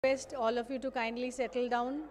Request all of you to kindly settle down.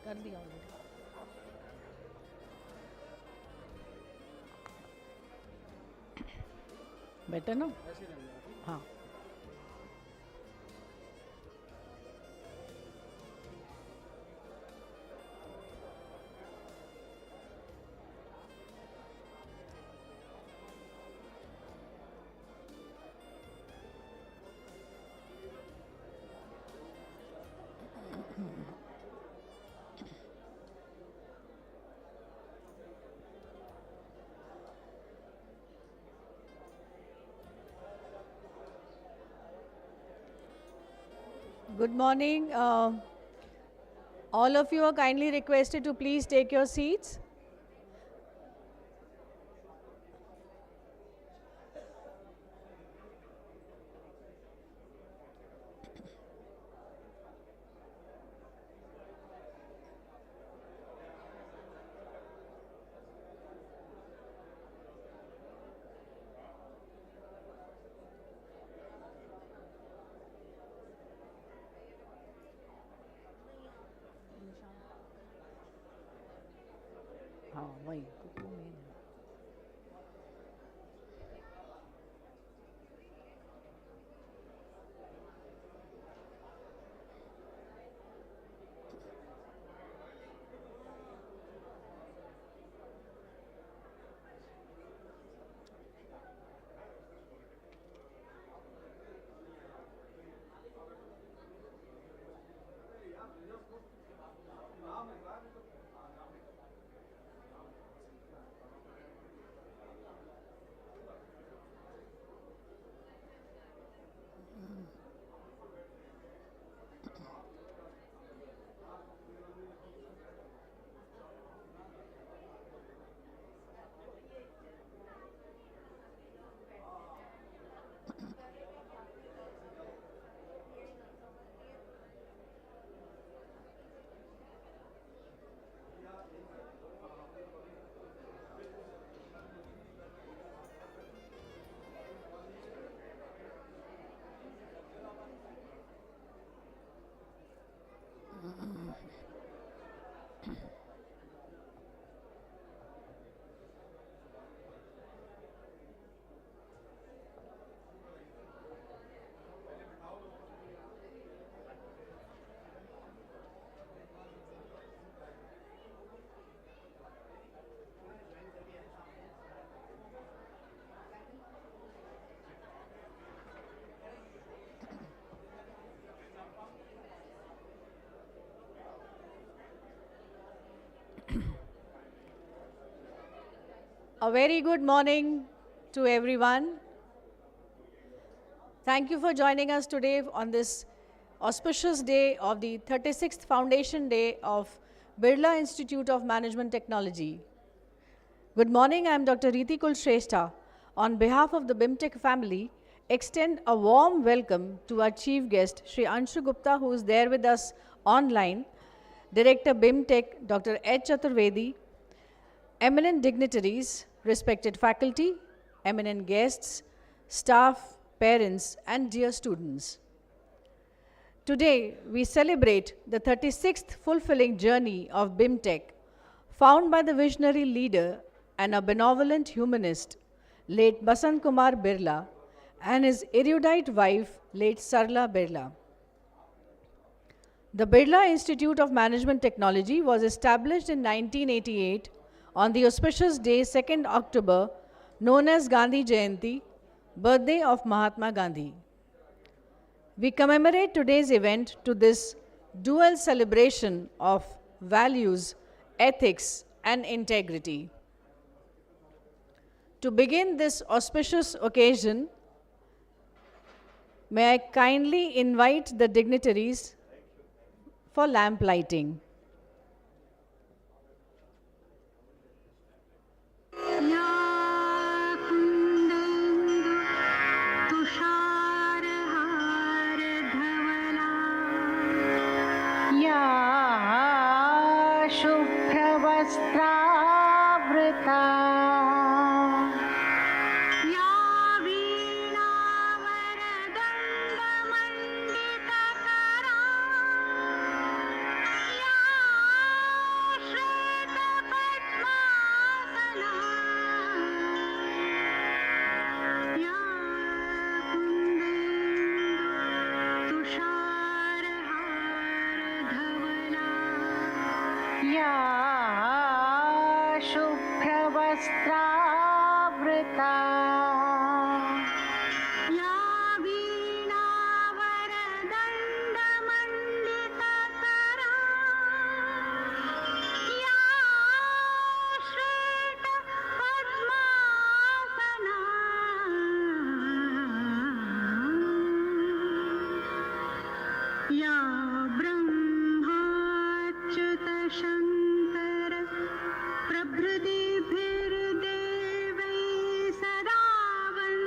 कर दिया already. Better ना? हाँ. Good morning. All of you are kindly requested to please take your seats. हाँ वही. A very good morning to everyone. Thank you for joining us today on this auspicious day of the 36th Foundation Day of Birla Institute of Management Technology. Good morning, I am Dr. Riti Kulshrestha. On behalf of the BIMTech family, extend a warm welcome to our chief guest, Shri Anshu Gupta, who is there with us online, Director BIMTech, Dr. H. Chaturvedi, eminent dignitaries, respected faculty, eminent guests, staff, parents, and dear students. Today, we celebrate the 36th fulfilling journey of BIMTech, found by the visionary leader and a benevolent humanist, late Basant Kumar Birla, and his erudite wife, late Sarla Birla. The Birla Institute of Management Technology was established in 1988 on the auspicious day 2nd October, known as Gandhi Jayanti, birthday of Mahatma Gandhi. We commemorate today's event to this dual celebration of values, ethics, and integrity. To begin this auspicious occasion, may I kindly invite the dignitaries for lamp lighting.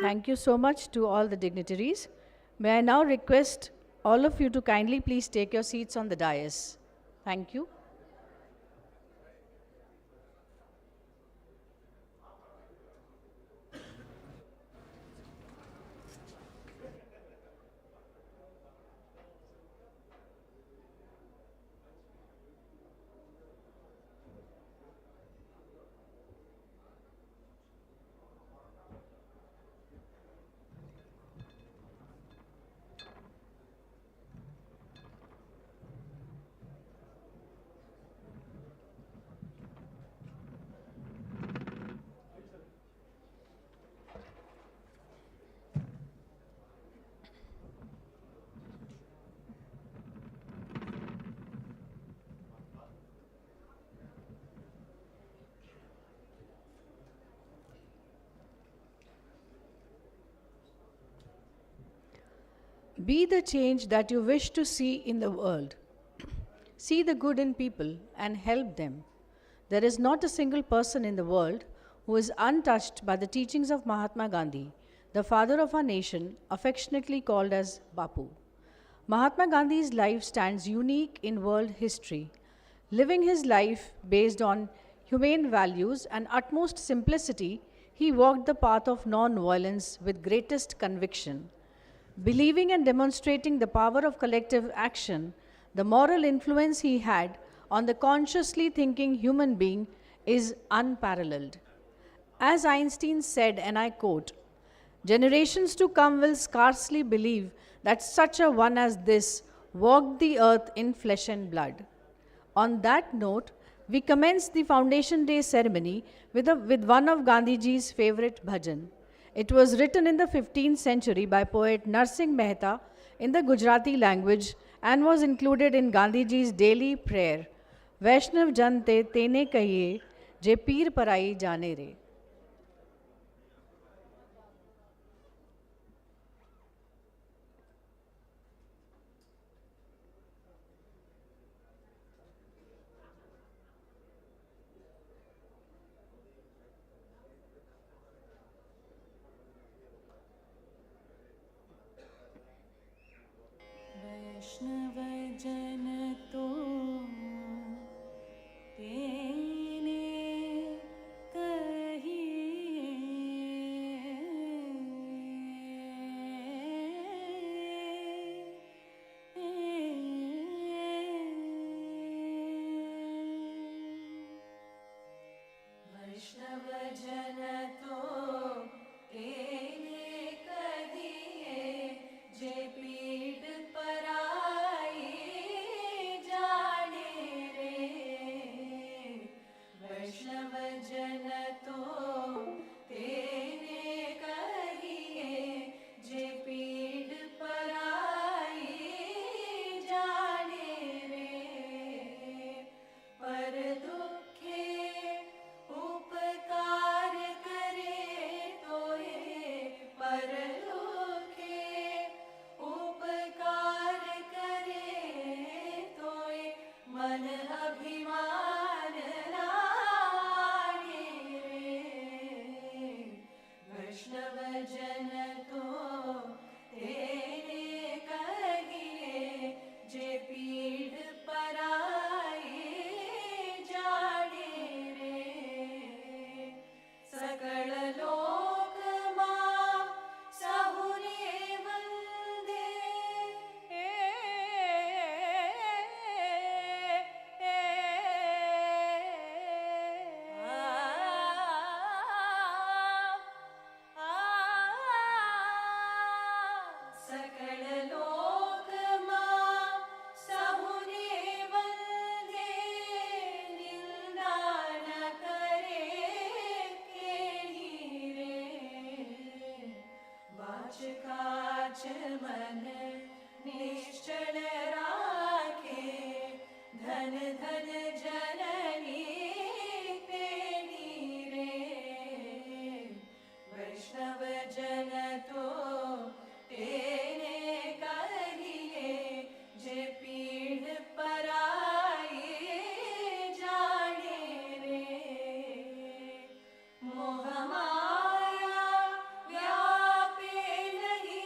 Thank you so much to all the dignitaries. May I now request all of you to kindly please take your seats on the dais. Thank you. Be the change that you wish to see in the world. See the good in people and help them. There is not a single person in the world who is untouched by the teachings of Mahatma Gandhi, the father of our nation, affectionately called as Bapu. Mahatma Gandhi's life stands unique in world history. Living his life based on humane values and utmost simplicity, he walked the path of non-violence with greatest conviction. Believing and demonstrating the power of collective action, the moral influence he had on the consciously thinking human being is unparalleled. As Einstein said, and I quote, "Generations to come will scarcely believe that such a one as this walked the earth in flesh and blood." On that note, we commence the Foundation Day ceremony with one of Gandhiji's favorite bhajan. It was written in the 15th century by poet Narsingh Mehta in the Gujarati language and was included in Gandhiji's daily prayer, Vaishnav Jan te tene kahiye, je peer parai jane re. वैष्णव जन तो तेने कहिए मन निश्चल राखे धन धन जननी तेरी रे वैष्णव जन तो तेने कहिए जे पीढ़ पराई जाने रे मोह माया व्यापे नहीं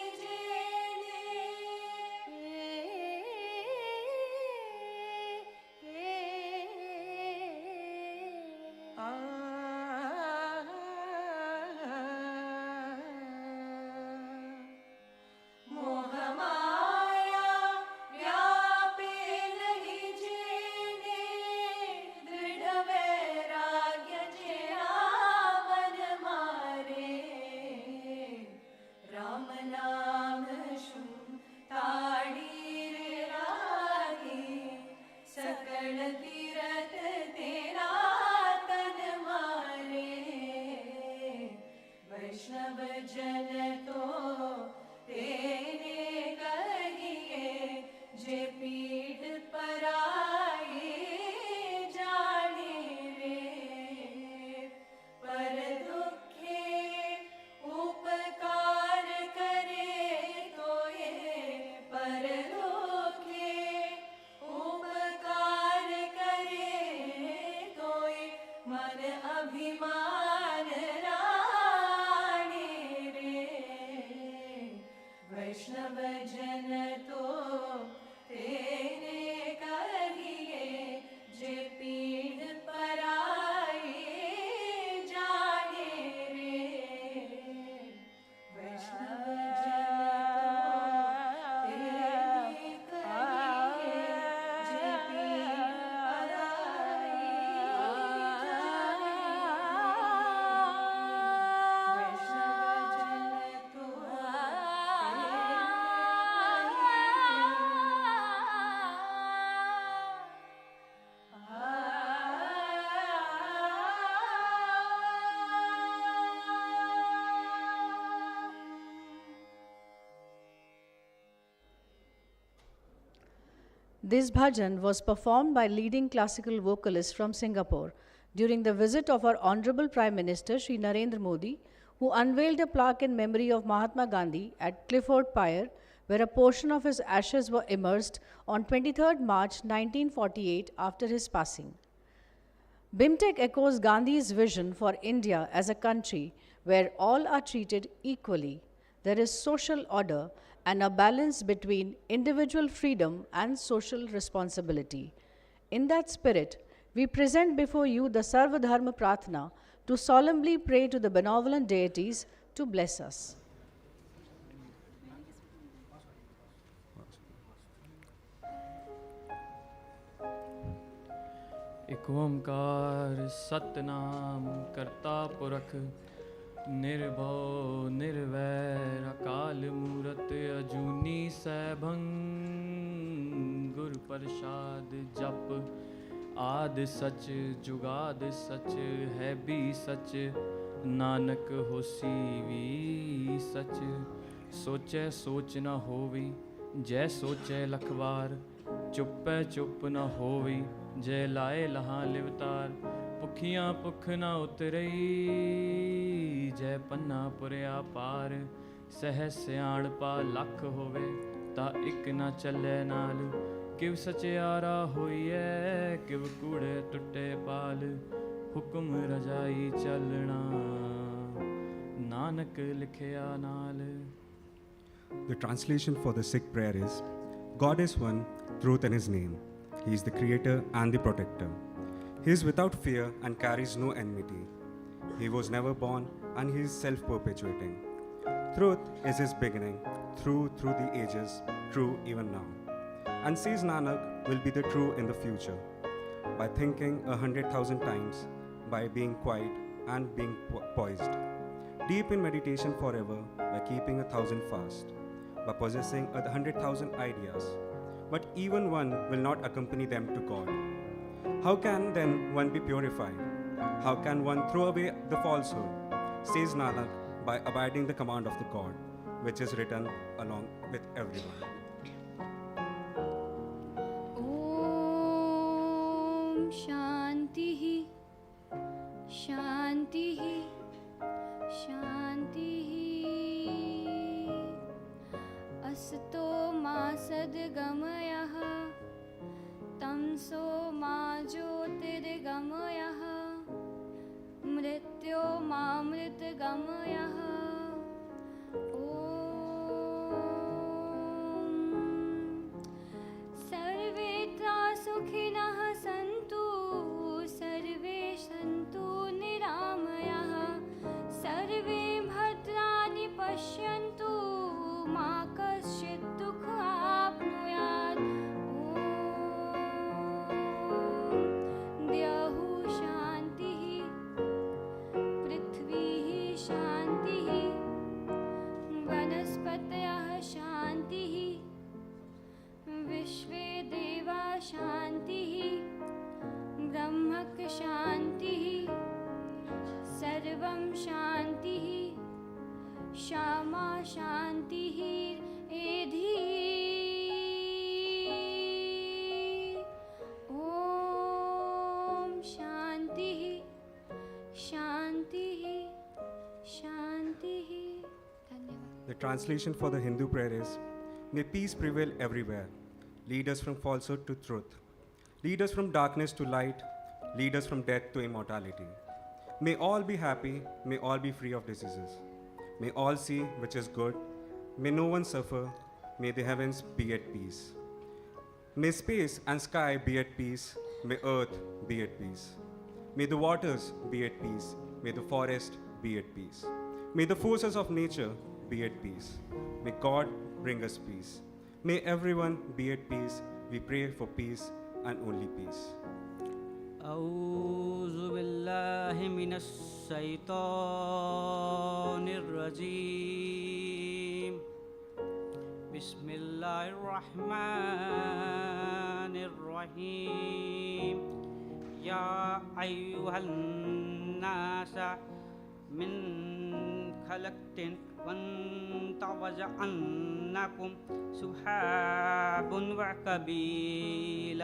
मोह माया व्यापे नहीं जेने दृढ़ वैराग्य जे आवन मारे राम नाम शु ताड़ी रे रागी सकल तीरथ तेरा तन मारे वैष्णव जन तो तेने कहिए जे पीठ पराई जाने रे पर दुखे उपकार करे तो ये पर दुखे उपकार करे तो ये मन अभिमान राणे रे वैष्णव जन तो तेने कहिए जे पीढ़ पराई जाने रे वैष्णव जन तो तेने कहिए जे पीढ़ पराई जाने वैष्णव जन तो This bhajan was performed by leading classical vocalists from Singapore during the visit of our Honorable Prime Minister Shri Narendra Modi, who unveiled a plaque in memory of Mahatma Gandhi at Clifford Pier, where a portion of his ashes were immersed on 23rd March 1948 after his passing. BIMTech echoes Gandhi's vision for India as a country where all are treated equally. There is social order and a balance between individual freedom and social responsibility. In that spirit, we present before you the Sarva Dharma Pratna to solemnly pray to the benevolent deities to bless us. एक ओंकार सतनाम करता पुरख निर्भव निर्वैर अकाल मूरत अजूनी सैभं गुर प्रसाद जप आद सच जुगाद सच है भी सच नानक होसी भी सच सोचै सोच न होवी जै सोचै लखवार चुपै चुप न होवी जै लाए लहां लिवतार ਭੁੱਖੀਆਂ ਭੁੱਖ ਨਾ ਉਤਰਈ ਜੈ ਪੰਨਾ ਪੁਰਿਆ ਪਾਰ ਸਹਿ ਸਿਆਣਪਾ ਲੱਖ ਹੋਵੇ ਤਾਂ ਇੱਕ ਨਾ ਚੱਲੇ ਨਾਲ ਕਿਵ ਸਚਿਆਰਾ ਹੋਈਐ ਕਿਵ ਕੂੜੇ ਟੁੱਟੇ ਪਾਲ ਹੁਕਮ ਰਜਾਈ ਚੱਲਣਾ ਨਾਨਕ ਲਿਖਿਆ ਨਾਲ. The translation for the Sikh prayer is, God is one, truth in his name. He is the creator and the protector. He is without fear and carries no enmity. He was never born and he is self-perpetuating. Truth is his beginning, through the ages, true even now. And says Nanak will be the true in the future. By thinking 100,000 times, by being quiet and being poised. Deep in meditation forever, by keeping 1,000 fast. By possessing 100,000 ideas. But even one will not accompany them to God. How can then one be purified? How can one throw away the falsehood? Says Nanak, by abiding the command of the God. which is written along with everyone. Om Shanti Shanti Shanti Asto ma sadgamayah tamso ma jyotirgamayah mrityo ma mritgamayah सुखिनः सन्तु सर्वे सन्तु निरामयाः सर्वे भद्राणि पश्यन्तु मा कश्चित् दुःखमाप्नुयात् ॐ द्यौः शान्तिः पृथ्वीः शान्तिः वनस्पतयः शान्तिः विश्वे देवा शान्तिः ब्रह्मक शान्तिः सर्वं शान्तिः श्यामा शान्तिः एधि ॐ शान्तिः शान्तिः शान्तिः धन्यवाद. The translation for the Hindu prayer is, may peace prevail everywhere. Lead us from falsehood to truth. Lead us from darkness to light. Lead us from death to immortality. May all be happy. May all be free of diseases. May all see which is good. May no one suffer. May the heavens be at peace. May space and sky be at peace. May earth be at peace. May the waters be at peace. May the forest be at peace. May the forces of nature be at peace. May God bring us peace. May everyone be at peace. We pray for peace and only peace. أعوذ بالله من الشيطان الرجيم بسم الله الرحمن الرحيم يا أيها الناس من خلقت وانت وجعلناكم شعوبا وقبائل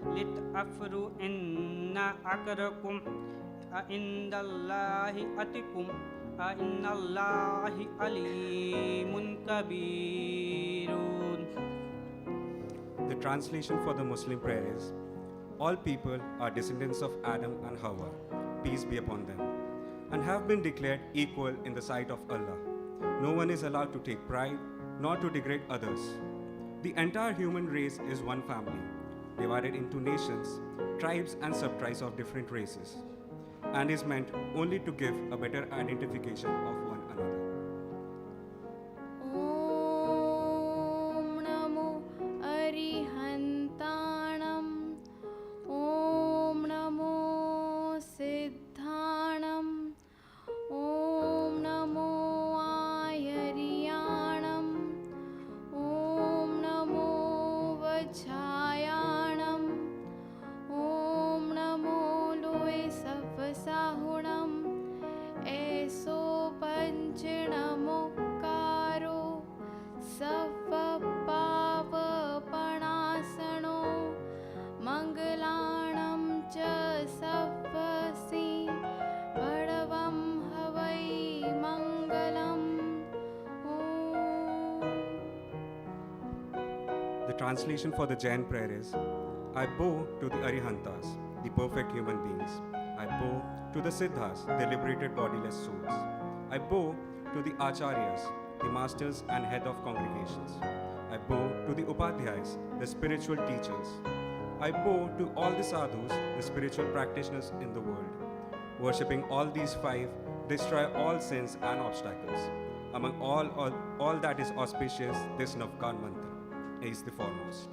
لتعارفوا إن أكرمكم عند الله أتقاكم إن الله عليم كبير. The translation for the Muslim prayer is, all people are descendants of Adam and Hawa, peace be upon them, and have been declared equal in the sight of Allah. No one is allowed to take pride, nor to degrade others. The entire human race is one family, divided into nations, tribes and sub-tribes of different races, and is meant only to give a better identification of one another. Om Namo Arihantanam Om Namo Siddhanam Om Namo Ayariyanam Om Namo Vachayanam Om Namo Loe Savasahunam Eso Panchanamokaro Savapavapanasano Mangalanam Cha Savasi Padavam Havai Mangalam Om. The translation for the Jain prayer is, I bow to the Arihantas, the perfect human beings. I bow to the Siddhas, the liberated bodiless souls. I bow to the Acharyas, the masters and head of congregations. I bow to the Upadhyayas, the spiritual teachers. I bow to all the sadhus, the spiritual practitioners in the world. Worshipping all these five, destroy all sins and obstacles. Among all that is auspicious, this Navkan mantra is the foremost.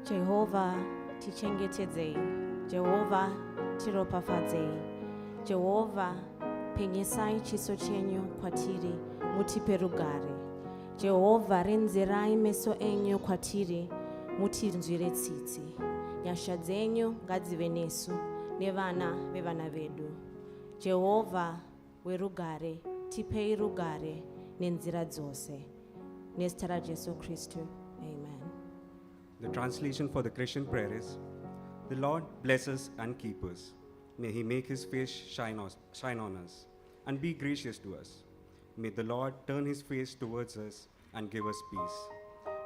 Jehovah tichengetedzei, Jehovah tiropafadzei, Jehovah penyesai chiso chenyu kwatiri mutipe rugare, Jehovah renzerai meso enyu kwatiri mutinzwire tsitsi, nyasha dzenyu ngadzive nesu nevana vevana vedu. Jehovah werugare tipei rugare, nenzira dzose. N'ezita la Jesu Kristu. Amen. The translation for the Christian prayer is, the Lord bless us and keep us. May he make his face shine on us and be gracious to us. May the Lord turn his face towards us and give us peace.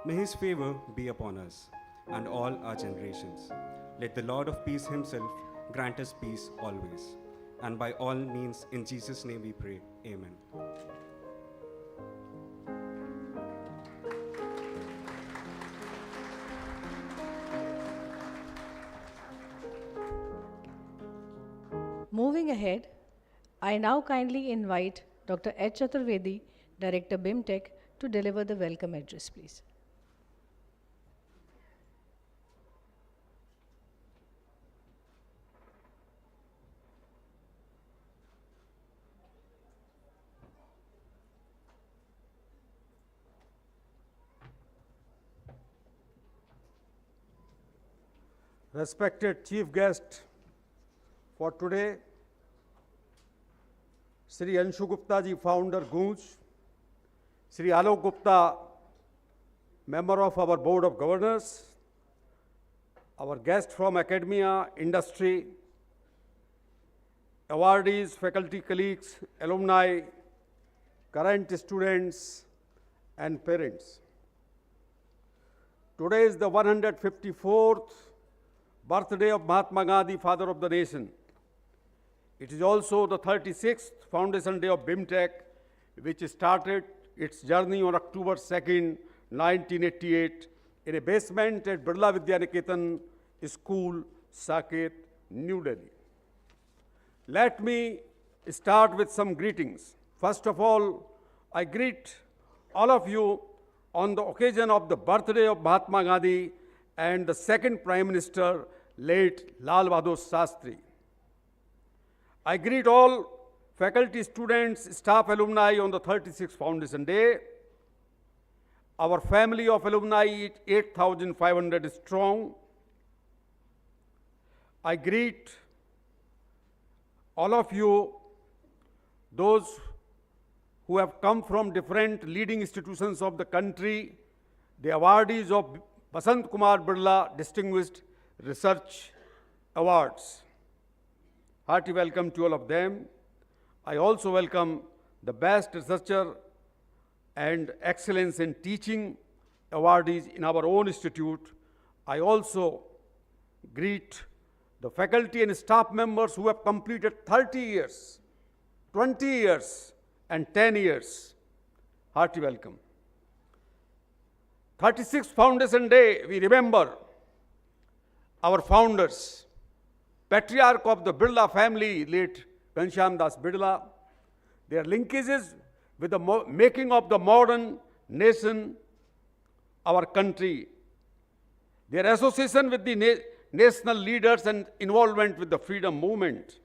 May his favor be upon us and all our generations. Let the Lord of peace himself grant us peace always. And by all means, in Jesus' name we pray. Amen. Moving ahead, I now kindly invite Dr. H. Chaturvedi, Director BIMTech, to deliver the welcome address, please. Respected chief guest for today, Sri Anshu Gupta ji, founder Goonj, Sri Alok Gupta, member of our board of governors, our guest from academia, industry, awardees, faculty colleagues, alumni, current students, and parents. Today is the 154th birthday of Mahatma Gandhi, father of the nation. It is also the 36th foundation day of BIMTech, which started its journey on October 2nd, 1988, in a basement at Birla Vidyaniketan School, Saket, New Delhi. Let me start with some greetings. First of all, I greet all of you on the occasion of the birthday of Mahatma Gandhi and the second Prime Minister, late Lal Bahadur Shastri. I greet all faculty, students, staff, alumni on the 36th Foundation Day. Our family of alumni is 8,500 strong. I greet all of you, those who have come from different leading institutions of the country, the awardees of Basant Kumar Birla Distinguished Research Awards. Hearty welcome to all of them. I also welcome the best researcher and excellence in teaching awardees in our own institute. I also greet the faculty and staff members who have completed 30 years, 20 years, and 10 years. Hearty welcome. 36th Foundation Day, we remember our founders, patriarch of the Birla family, late Ghanshyam Das Birla, their linkages with the making of the modern nation, our country, their association with the national leaders and involvement with the freedom movement.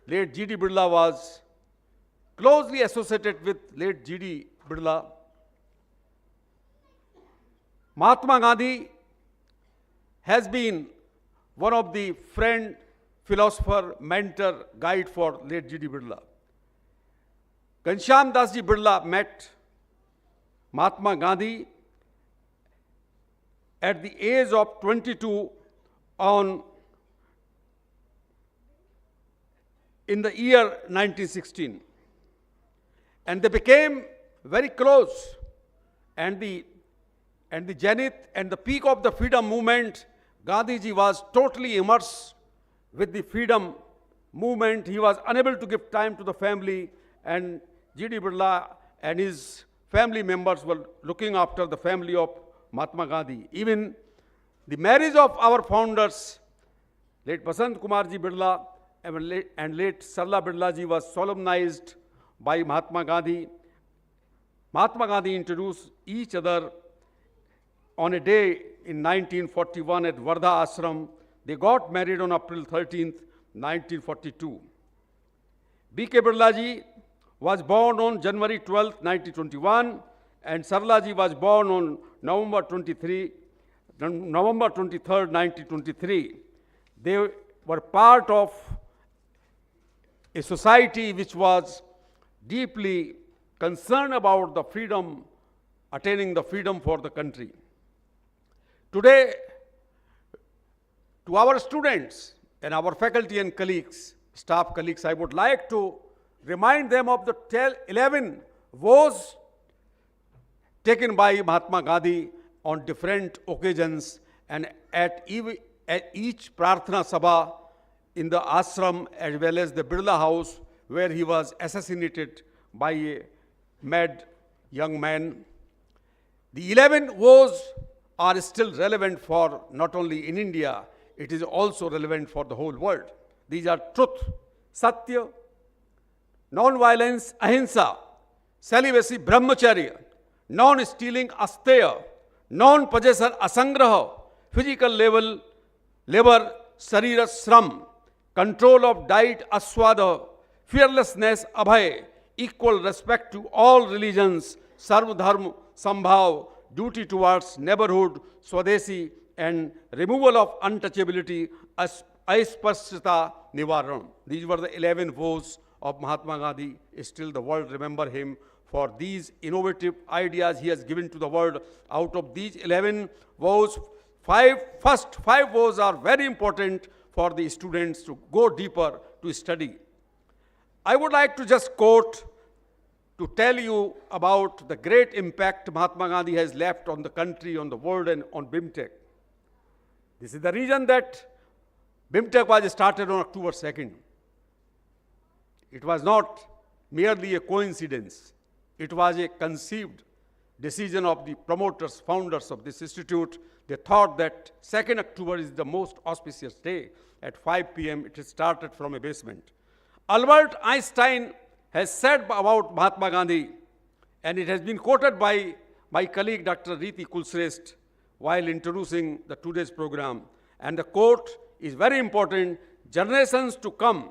Late G.D. Birla was closely associated with late G.D. Birla. Mahatma Gandhi has been one of the friend, philosopher, mentor, guide for late G.D. Birla. Ghanshyam Das ji Birla met Mahatma Gandhi at the age of 22 in the year 1916. And they became very close. And the zenith and the peak of the freedom movement, Gandhiji was totally immersed with the freedom movement. He was unable to give time to the family, and G.D. Birla and his family members were looking after the family of Mahatma Gandhi. Even the marriage of our founders, late Basant Kumar ji Birla and late Sarla Birla ji, was solemnized by Mahatma Gandhi. Mahatma Gandhi introduced each other on a day in 1941 at Wardha Ashram. They got married on April 13th, 1942. B.K. Birla ji was born on January 12th, 1921, and Sarla ji was born on November 23rd, 1923. They were part of a society which was deeply concerned about the freedom, attaining the freedom for the country. Today, to our students and our faculty and colleagues, staff colleagues, I would like to remind them of the 11 vows taken by Mahatma Gandhi on different occasions and at each Prarthana Sabha in the ashram as well as the Birla House where he was assassinated by a mad young man. The 11 vows are still relevant for not only in India, it is also relevant for the whole world. These are truth, satya, non-violence, ahimsa, celibacy, brahmacharya, non-stealing, asteya, non-possession, asangraha, physical labor, sarira, shram, control of diet, aswada, fearlessness, abhay, equal respect to all religions, sarv dharma, sambhav, duty towards neighborhood, swadeshi, and removal of untouchability, aisparsita, nivaran. These were the 11 vows of Mahatma Gandhi. Still the world remember him for these innovative ideas he has given to the world. Out of these 11 vows, first five vows are very important for the students to go deeper to study. I would like to just quote to tell you about the great impact Mahatma Gandhi has left on the country, on the world, and on BIMTech. This is the reason that BIMTech was started on October 2nd. It was not merely a coincidence. It was a conceived decision of the promoters, founders of this institute. They thought that 2nd October is the most auspicious day. At 5 p.m., it started from a basement. Albert Einstein has said about Mahatma Gandhi, and it has been quoted by my colleague Dr. Riti Kulshrestha while introducing the today's program. And the quote is very important: generations to come,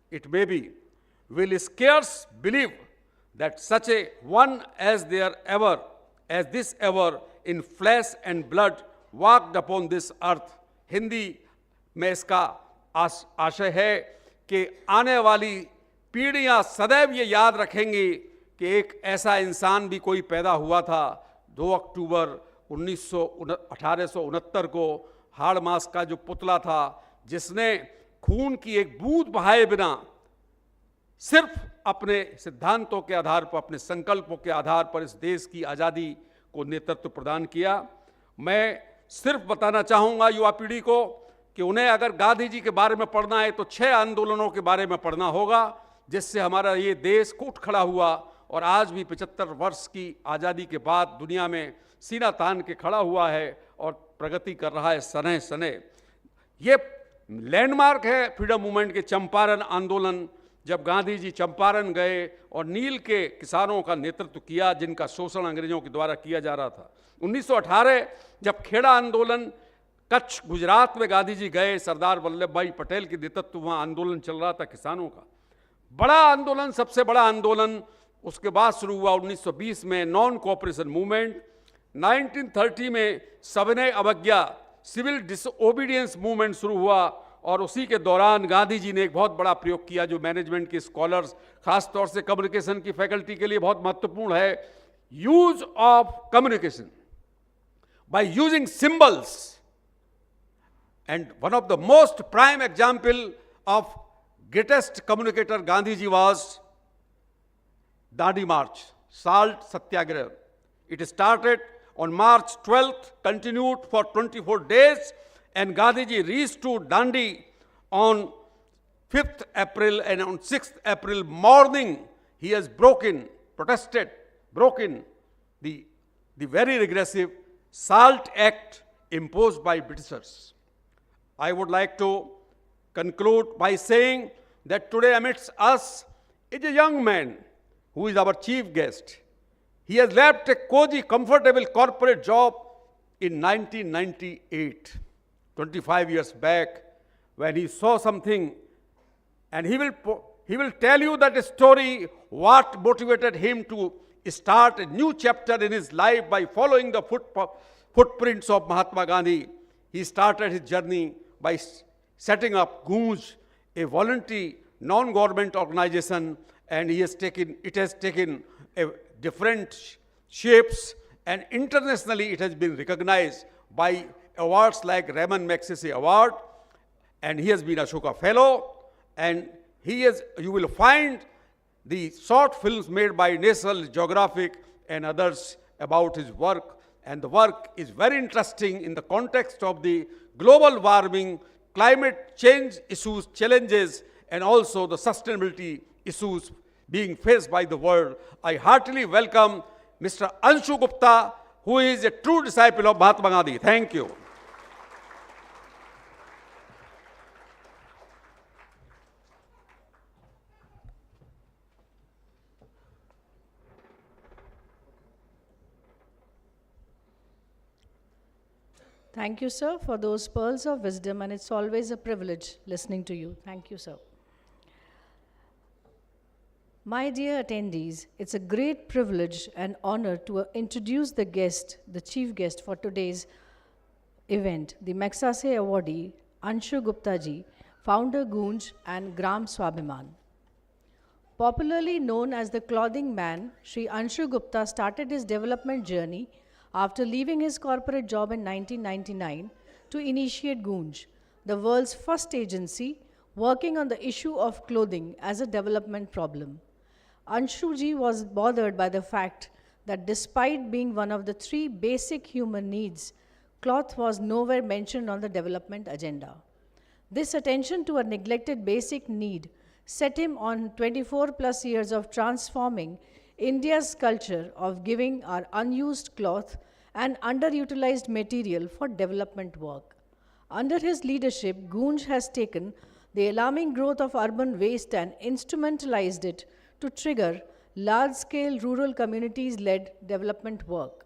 it may be, will scarce believe that such a one as this ever in flesh and blood walked upon this earth. Hindi में इसका आशय है कि आने वाली पीढ़ियां सदैव ये याद रखेंगी कि एक ऐसा इंसान भी कोई पैदा हुआ था 2 अक्टूबर 1869 को, हाड़ मास का जो पुतला था, जिसने खून की एक बूंद बहाए बिना सिर्फ अपने सिद्धांतों के आधार पर, अपने संकल्पों के आधार पर इस देश की आज़ादी को नेतृत्व प्रदान किया। मैं सिर्फ बताना चाहूँगा युवा पीढ़ी को कि उन्हें अगर गांधी जी के बारे में पढ़ना है तो 6 आंदोलनों के बारे में पढ़ना होगा, जिससे हमारा ये देश उठ खड़ा हुआ और आज भी 75 वर्ष की आज़ादी के बाद दुनिया में सीना तान के खड़ा हुआ है और प्रगति कर रहा है सने सने। ये लैंडमार्क है फ्रीडम मूवमेंट के चंपारण आंदोलन, जब गांधी जी चंपारण गए और नील के किसानों का नेतृत्व किया जिनका शोषण अंग्रेजों के द्वारा किया जा रहा था। 1918 जब खेड़ा आंदोलन कच्छ गुजरात में गांधी जी गए, सरदार वल्लभ भाई पटेल के नेतृत्व वहाँ आंदोलन चल रहा था किसानों का, बड़ा आंदोलन, सबसे बड़ा आंदोलन। उसके बाद शुरू हुआ 1920 में नॉन कोऑपरेशन मूवमेंट, 1930 में सविनय अवज्ञा सिविल डिसओबीडियंस मूवमेंट शुरू हुआ और उसी के दौरान गांधी जी ने एक बहुत बड़ा प्रयोग किया जो मैनेजमेंट के स्कॉलर्स, खास तौर से कम्युनिकेशन की फैकल्टी के लिए बहुत महत्वपूर्ण है, use of communication by using symbols. And one of the most prime example of greatest communicator Gandhi ji was Dandi March, Salt Satyagrah. It started on March 12th, continued for 24 days, and Gandhi ji reached to Dandi on 5th April, and on 6th April morning, he has protested, broken the very regressive SALT Act imposed by Britishers. I would like to conclude by saying that today amidst us is a young man who is our chief guest. He has left a cozy, comfortable corporate job in 1998, 25 years back, when he saw something, and he will tell you that story, what motivated him to start a new chapter in his life by following the footprints of Mahatma Gandhi. He started his journey by setting up Goonj, a voluntary non-government organization, and it has taken different shapes, and internationally it has been recognized by awards like Raymond Magsaysay Award, and he has been Ashoka Fellow, and you will find the short films made by National Geographic and others about his work, and the work is very interesting in the context of the global warming, climate change issues, challenges, and also the sustainability issues being faced by the world. I heartily welcome Mr. Anshu Gupta, who is a true disciple of Mahatma Gandhi. Thank you. Thank you, sir, for those pearls of wisdom, and it's always a privilege listening to you. Thank you, sir. My dear attendees, it's a great privilege and honor to introduce the guest, the chief guest for today's event, the Magsaysay awardee, Anshu Gupta ji, founder Goonj and Gram Swabhiman. Popularly known as the clothing man, Sri Anshu Gupta started his development journey after leaving his corporate job in 1999 to initiate Goonj, the world's first agency working on the issue of clothing as a development problem. Anshu ji was bothered by the fact that despite being one of the 3 basic human needs, cloth was nowhere mentioned on the development agenda. This attention to a neglected basic need set him on 24 plus years of transforming India's culture of giving our unused cloth and underutilized material for development work. Under his leadership, Goonj has taken the alarming growth of urban waste and instrumentalized it to trigger large-scale rural communities-led development work.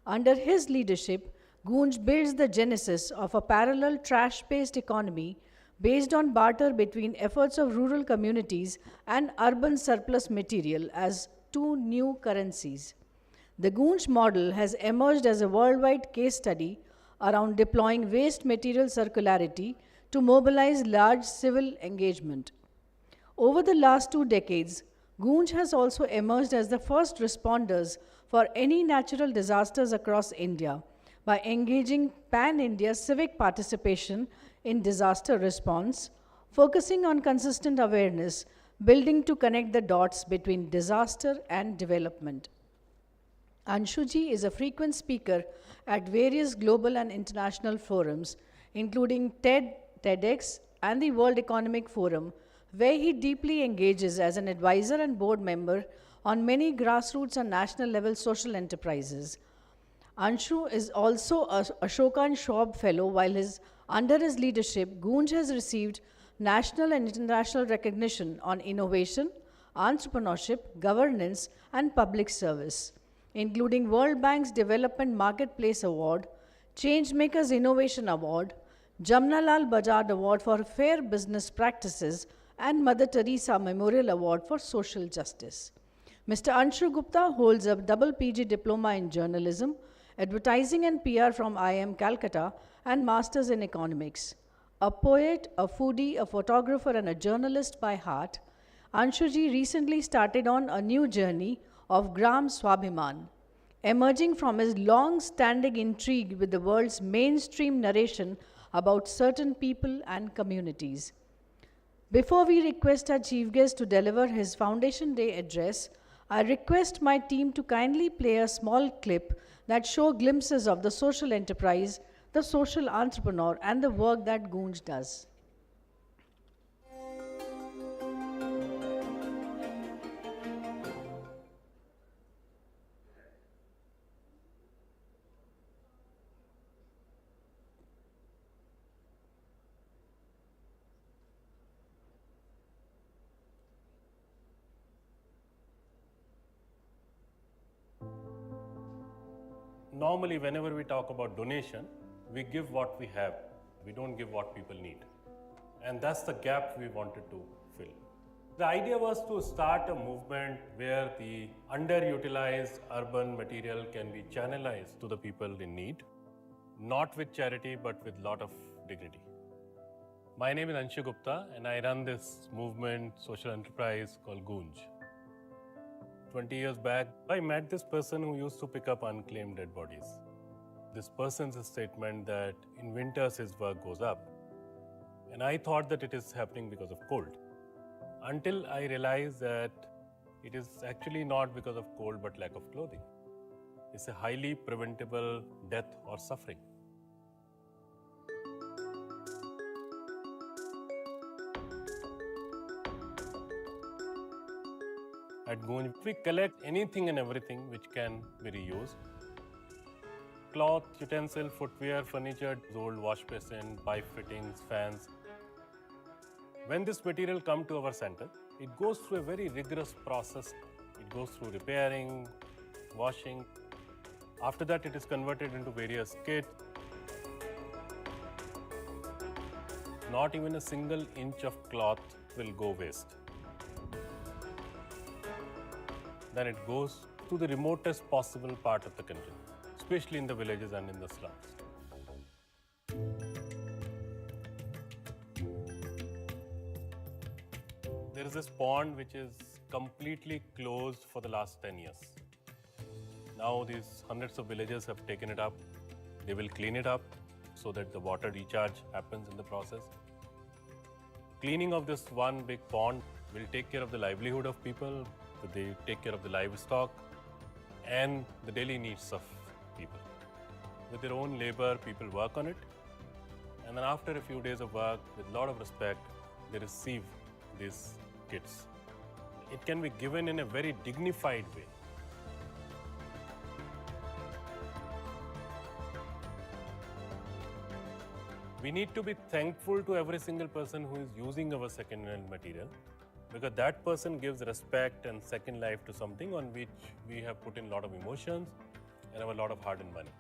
Under his leadership, Goonj builds the genesis of a parallel trash-based economy based on barter between efforts of rural communities and urban surplus material as 2 new currencies. The Goonj model has emerged as a worldwide case study around deploying waste material circularity to mobilize large civil engagement. Over the last 2 decades, Goonj has also emerged as the first responders for any natural disasters across India by engaging pan-India civic participation in disaster response, focusing on consistent awareness, building to connect the dots between disaster and development. Anshu ji is a frequent speaker at various global and international forums, including TED, TEDx, and the World Economic Forum, where he deeply engages as an advisor and board member on many grassroots and national level social enterprises. Anshu is also a Ashoka and Schwab Fellow, while under his leadership, Goonj has received national and international recognition on innovation, entrepreneurship, governance, and public service, including World Bank's Development Marketplace Award, Changemakers Innovation Award, Jamnalal Bajaj Award for Fair Business Practices, and Mother Teresa Memorial Award for Social Justice. Mr. Anshu Gupta holds a double PG diploma in journalism, advertising and PR from IIM Calcutta, and Masters in Economics. A poet, a foodie, a photographer, and a journalist by heart, Anshu ji recently started on a new journey of Gram Swabhiman, emerging from his long-standing intrigue with the world's mainstream narration about certain people and communities. Before we request our chief guest to deliver his Foundation Day address, I request my team to kindly play a small clip that show glimpses of the social enterprise, the social entrepreneur, and the work that Goonj does. Normally, whenever we talk about donation, we give what we have. We don't give what people need. And that's the gap we wanted to fill. The idea was to start a movement where the underutilized urban material can be channelized to the people in need, not with charity, but with a lot of dignity. My name is Anshu Gupta, and I run this movement, social enterprise called Goonj. 20 years back, I met this person who used to pick up unclaimed dead bodies. This person's statement that in winters his work goes up. And I thought that it is happening because of cold. Until I realized that it is actually not because of cold but lack of clothing. It's a highly preventable death or suffering. At Gunj, we collect anything and everything which can be reused. Cloth, utensil, footwear, furniture, old wash basin, pipe fittings, fans. When this material comes to our center, it goes through a very rigorous process. It goes through repairing, washing. After that, it is converted into various kits. Not even a single inch of cloth will go waste. Then it goes to the remotest possible part of the country, especially in the villages and in the slums. There is this pond which is completely closed for the last 10 years. Now these hundreds of villagers have taken it up. They will clean it up so that the water recharge happens in the process. Cleaning of this one big pond will take care of the livelihood of people, they take care of the livestock and the daily needs of people. With their own labor, people work on it. And then after a few days of work, with a lot of respect, they receive these kits. It can be given in a very dignified way. We need to be thankful to every single person who is using our second-hand material, because that person gives respect and second life to something on which we have put in a lot of emotions and have a lot of hard-earned money.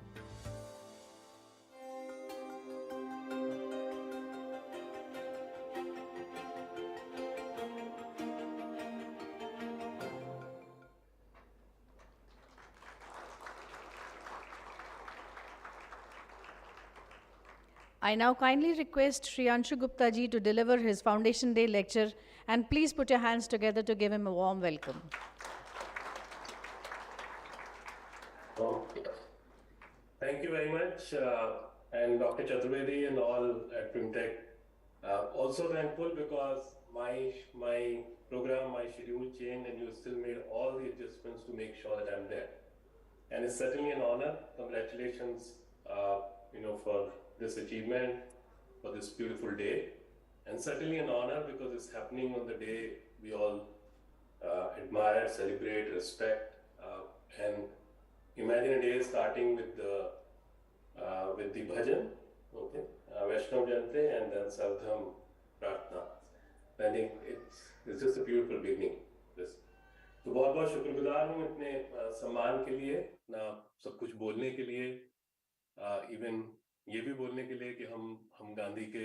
I now kindly request Sri Anshu Gupta ji to deliver his Foundation Day lecture, and please put your hands together to give him a warm welcome. Thank you very much, and Dr. Chaturvedi and all at Primtech. Also thankful because my program, my schedule changed, and you still made all the adjustments to make sure that I'm there. And it's certainly an honor. Congratulations, for this achievement, for this beautiful day, and certainly an honor because it's happening on the day we all admire, celebrate, respect, and imagine a day starting with the bhajan, okay, Vaishnav Jante, and then Sardham Prarthna. I think it's just a beautiful beginning. This. तो बहुत बहुत शुक्रगुजार हूँ इतने सम्मान के लिए, ना सब कुछ बोलने के लिए, इवन ये भी बोलने के लिए कि हम गांधी के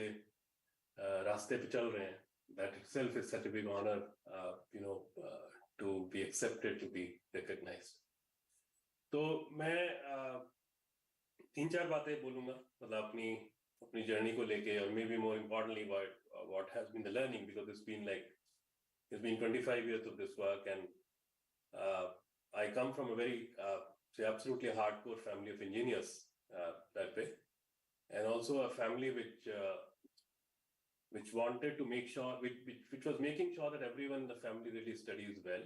रास्ते पे चल रहे हैं. That itself is such a big honor, to be accepted, to be recognized. तो मैं 3-4 बातें बोलूँगा, मतलब अपनी जर्नी को लेके, और maybe more importantly what has been the learning, because it's been 25 years of this work, and I come from a very absolutely hardcore family of engineers that way, and also a family which wanted to make sure, which was making sure that everyone in the family really studies well,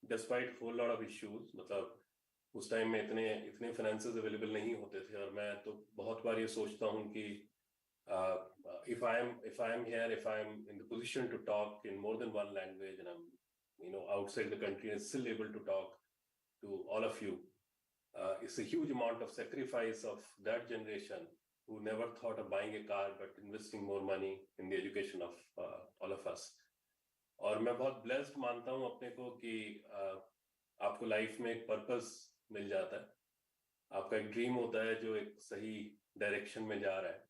despite a whole lot of issues. मतलब उस time में इतने finances available नहीं होते थे, और मैं तो बहुत बार ये सोचता हूँ कि if I am here, if I am in the position to talk in more than one language, and I'm outside the country and still able to talk to all of you, it's a huge amount of sacrifice of that generation who never thought of buying a car but investing more money in the education of all of us. और मैं बहुत blessed मानता हूँ अपने को कि आपको life में एक पर्पस मिल जाता है, आपका एक ड्रीम होता है जो एक सही डायरेक्शन में जा रहा है.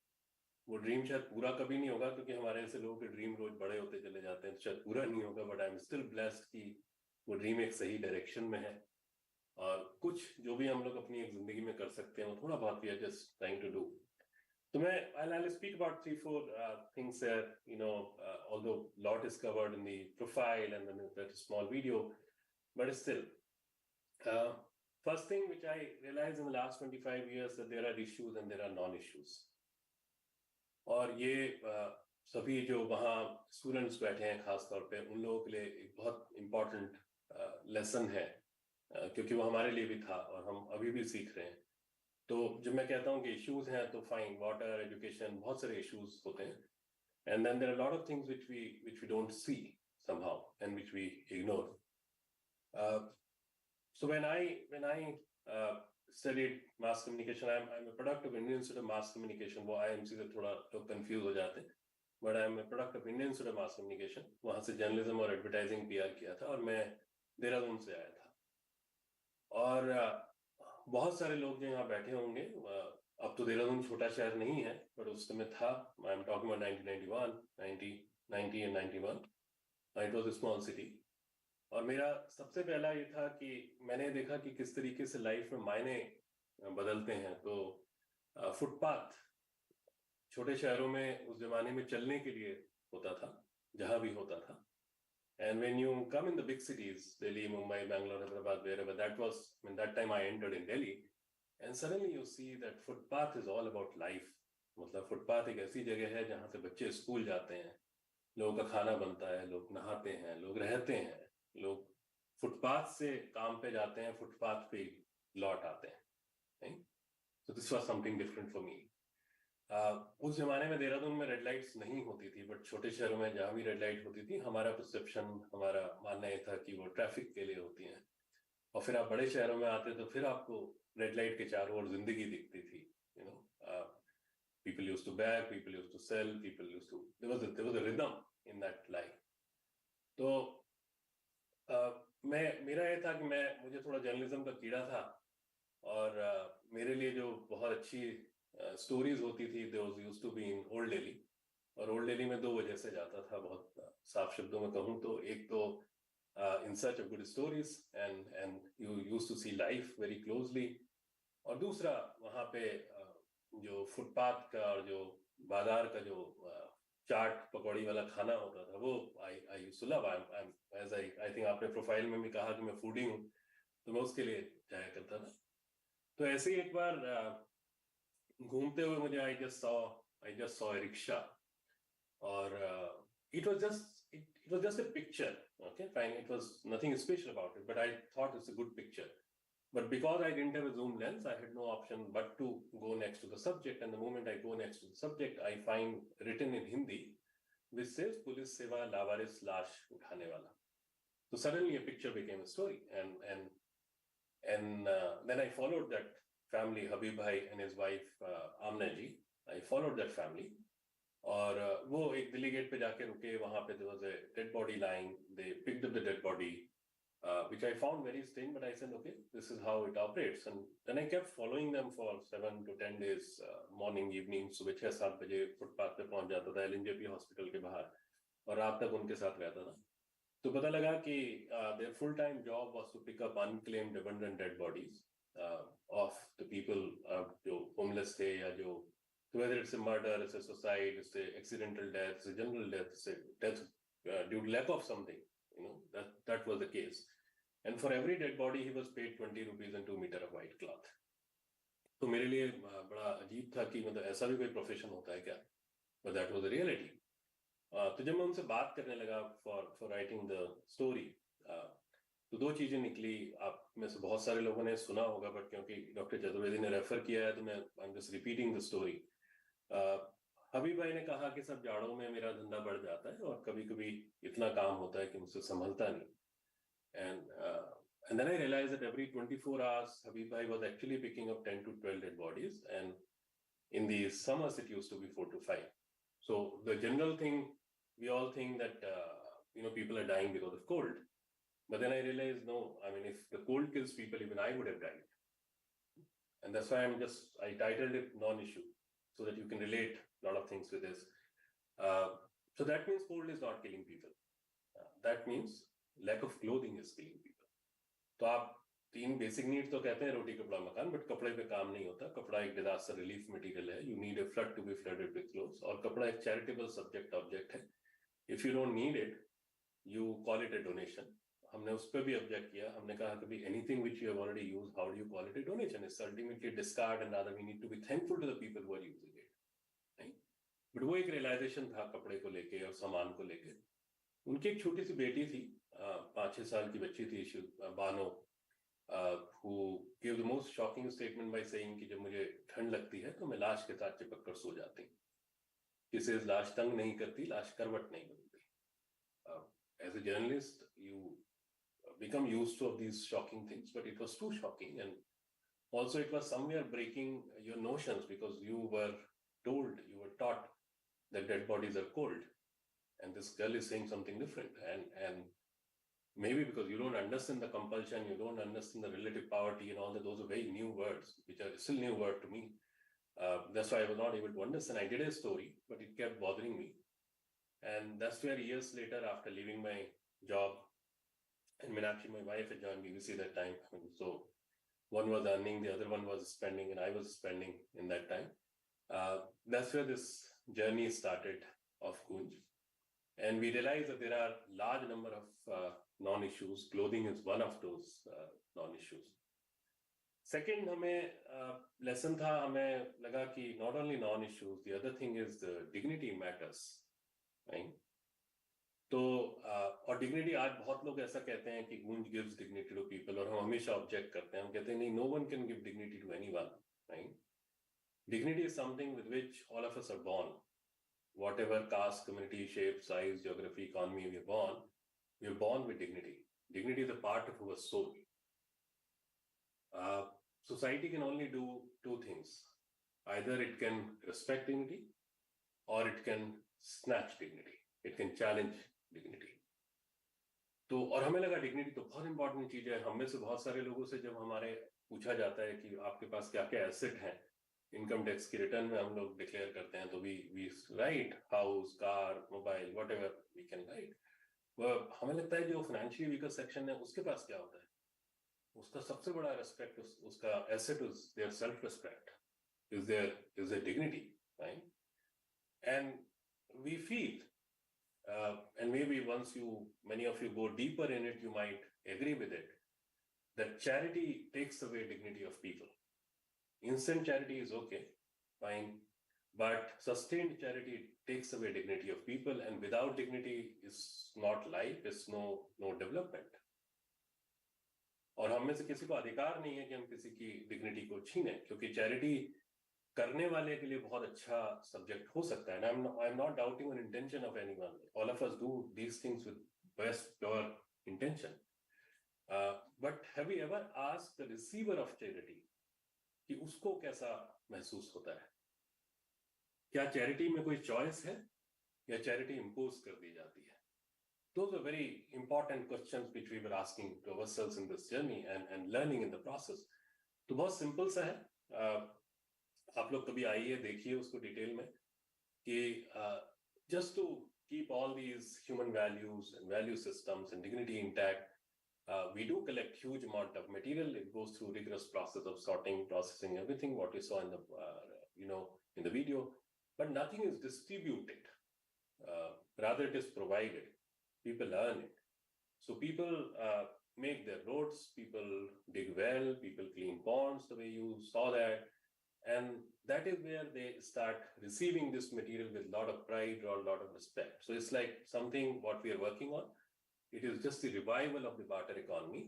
वो ड्रीम शायद पूरा कभी नहीं होगा, क्योंकि हमारे ऐसे लोगों के ड्रीम रोज बड़े होते चले जाते हैं, तो शायद पूरा नहीं होगा, but I am still blessed कि वो ड्रीम एक सही डायरेक्शन में है, और कुछ जो भी हम लोग अपनी एक जिंदगी में कर सकते हैं वो थोड़ा बहुत we are just trying to do. तो मैं I'll speak about 3-4 things there, although lot is covered in the profile and then that small video, but still, first thing which I realized in the last 25 years that there are issues and there are non-issues. और ये सभी जो वहाँ students बैठे हैं खास तौर पे उन लोगों के लिए एक बहुत इम्पोर्टेंट लेसन है, क्योंकि वो हमारे लिए भी था और हम अभी भी सीख रहे हैं. तो जब मैं कहता हूँ कि इश्यूज हैं तो फाइन, वाटर, एजुकेशन, बहुत सारे इश्यूज होते हैं. And then there are a lot of things which we don't see somehow and which we ignore. So when I studied mass communication, I'm a product of Indian Institute of Mass Communication. वो IMC से थोड़ा लोग confuse हो जाते हैं, but I'm a product of Indian Institute of Mass Communication. वहाँ से journalism और advertising PR किया था और मैं देहरादून से आया था. और बहुत सारे लोग जो यहाँ बैठे होंगे, अब तो देहरादून छोटा शहर नहीं है, पर उस समय था. I am talking about 1990 and 91. It was a small city. और मेरा सबसे पहला ये था कि मैंने देखा कि किस तरीके से लाइफ में मायने बदलते हैं. तो फुटपाथ छोटे शहरों में उस जमाने में चलने के लिए होता था, जहां भी होता था. And when you come in the big cities, Delhi, Mumbai, Bangalore, Hyderabad, wherever, that time I entered in Delhi, and suddenly you see that footpath is all about life. मतलब फुटपाथ एक ऐसी जगह है जहाँ से बच्चे स्कूल जाते हैं, लोगों का खाना बनता है, लोग नहाते हैं, लोग रहते हैं, लोग फुटपाथ से काम पे जाते हैं, फुटपाथ पे लौट आते हैं. नहीं? So this was something different for me. उस जमाने में देहरादून में रेड लाइट्स नहीं होती थी, बट छोटे शहरों में जहाँ भी रेड लाइट होती थी, हमारा परसेप्शन, हमारा मानना ये था कि वो ट्रैफिक के लिए होती हैं. और फिर आप बड़े शहरों में आते तो फिर आपको रेड लाइट के चारों ओर जिंदगी दिखती थी. People used to beg, people used to sell, there was a rhythm in that life. तो मेरा ये था कि मुझे थोड़ा जर्नलिज्म का कीड़ा था, और मेरे लिए जो बहुत अच्छी स्टोरीज होती थी, those used to be in old Delhi. और ओल्ड दिल्ली में 2 वजह से जाता था, बहुत साफ शब्दों में कहूँ तो. एक तो in search of good stories and you used to see life very closely. और दूसरा वहाँ पे जो फुटपाथ का और जो बाजार का जो चाट पकौड़ी वाला खाना होता था, वो I used to love. As I think आपने प्रोफाइल में भी कहा कि मैं फूडी हूँ, तो मैं उसके लिए जाया करता था. तो ऐसे ही एक बार घूमते हुए मुझे I just saw a rickshaw, और it was just a picture. Okay, fine, it was nothing special about it, but I thought it's a good picture. But because I didn't have a zoom lens, I had no option but to go next to the subject. And the moment I go next to the subject, I find written in Hindi, which says Police Seva Lavaris Lash Uthane Wala. So suddenly a picture became a story, and then I followed that family, Habib Bhai and his wife Amna ji. I followed that family. और वो एक Delhi gate पे जाके रुके. वहां पे there was a dead body lying. They picked up the dead body, which I found very strange, but I said, okay, this is how it operates. And then I kept following them for 7 to 10 days, morning, evening. सुबह 6-7 बजे footpath पे पहुंच जाता था LNJP hospital के बाहर, और रात तक उनके साथ रहता था. तो पता लगा कि their full-time job was to pick up unclaimed abandoned dead bodies of the people जो homeless थे, या जो, whether it's a murder, it's a suicide, it's a accidental death, it's a general death, it's a death due to lack of something. That was the case. And for every dead body, he was paid 20 rupees and 2 meters of white cloth. तो मेरे लिए बड़ा अजीब था कि मतलब ऐसा भी कोई प्रोफेशन होता है क्या, but that was the reality. तो जब मैं उनसे बात करने लगा for writing the story, तो 2 चीजें निकली. आप में से बहुत सारे लोगों ने सुना होगा, बट क्योंकि डॉक्टर चतुर्वेदी ने रेफर किया है तो मैं I'm just repeating the story. हबीब भाई ने कहा कि सब जाड़ों में मेरा धंधा बढ़ जाता है और कभी कभी इतना काम होता है कि मुझसे संभलता नहीं. And then I realized that every 24 hours Habib Bhai was actually picking up 10 to 12 dead bodies, and in the summers it used to be 4 to 5. So the general thing, we all think that people are dying because of cold, but then I realized no, I mean, if the cold kills people, even I would have died. And that's why I titled it non-issue, so that you can relate a lot of things with this. So that means cold is not killing people. That means lack of clothing is killing people. तो आप 3 basic need तो कहते हैं, रोटी कपड़ा मकान, but कपड़े पे काम नहीं होता. कपड़ा एक डिजास्टर रिलीफ मटेरियल है. You need a flood to be flooded with clothes. और कपड़ा एक चैरिटेबल सब्जेक्ट ऑब्जेक्ट है. If you don't need it, you call it a donation. हमने उस पर भी ऑब्जेक्ट किया. हमने कहा कभी anything which you have already used, how do you call it a donation? It's ultimately discard, and rather we need to be thankful to the people who are using it. नहीं? But वो एक realisation था कपड़े को लेके और सामान को लेके. उनकी एक छोटी सी बेटी थी, 5-6 साल की बच्ची थी, Bano, who gave the most shocking statement by saying कि जब मुझे ठंड लगती है तो मैं लाश के साथ चिपक कर सो जाती हूँ. She says लाश तंग नहीं करती, लाश करवट नहीं बनती. As a journalist, you become used to these shocking things, but it was too shocking, and also it was somewhere breaking your notions because you were told, you were taught that dead bodies are cold, and this girl is saying something different, and maybe because you don't understand the compulsion, you don't understand the relative poverty and all that, those are very new words, which are still new word to me. That's why I was not able to understand. I did a story, but it kept bothering me. And that's where years later, after leaving my job, and Meenakshi, my wife, had joined BBC that time. So one was earning, the other one was spending, and I was spending in that time. That's where this journey started of Kunj. And we realized that there are large number of non-issues. Clothing is one of those non-issues. Second, हमें lesson था, हमें लगा कि not only non-issues, the other thing is the dignity matters. Right? तो और dignity, आज बहुत लोग ऐसा कहते हैं कि गूंज गिव्स डिग्निटी टू पीपल, और हम हमेशा ऑब्जेक्ट करते हैं. हम कहते हैं नहीं, no one can give dignity to anyone. Right? Dignity is something with which all of us are born. Whatever caste, community, shape, size, geography, economy we are born with dignity. Dignity is a part of our soul. Society can only do two things. Either it can respect dignity, or it can snatch dignity. It can challenge dignity. तो और हमें लगा dignity तो बहुत important चीज है. हम में से बहुत सारे लोगों से जब हमारे पूछा जाता है कि आपके पास क्या क्या एसेट हैं, इनकम टैक्स की रिटर्न में हम लोग डिक्लेयर करते हैं, तो we write house, car, mobile, whatever we can write. हमें लगता है जो फाइनेंशियली वीकर सेक्शन है उसके पास क्या होता है, उसका सबसे बड़ा रेस्पेक्ट, उसका asset is their self respect, is their dignity. Right? And we feel and maybe once many of you go deeper in it, you might agree with it, that charity takes away dignity of people. Instant charity is okay, fine, but sustained charity takes away dignity of people, and without dignity is not life, is no development. और हम में से किसी को अधिकार नहीं है कि हम किसी की डिग्निटी को छीने, क्योंकि चैरिटी करने वाले के लिए बहुत अच्छा सब्जेक्ट हो सकता है. I am not doubting on intention of anyone. All of us do these things with best pure intention. But have you ever asked the receiver of charity कि उसको कैसा महसूस होता है? क्या चैरिटी में कोई चॉइस है या चैरिटी इंपोज कर दी जाती है? Those are very important questions which we were asking to ourselves in this journey and learning in the process. तो बहुत सिंपल सा है. आप लोग कभी आइए, देखिए उसको डिटेल में, कि just to keep all these human values and value systems and dignity intact, we do collect huge amount of material. It goes through rigorous process of sorting, processing, everything what we saw in the in the video, but nothing is distributed. Rather it is provided. People earn it. So people make their roads, people dig well, people clean ponds the way you saw that. And that is where they start receiving this material with a lot of pride or a lot of respect. So it's like something what we are working on. It is just the revival of the barter economy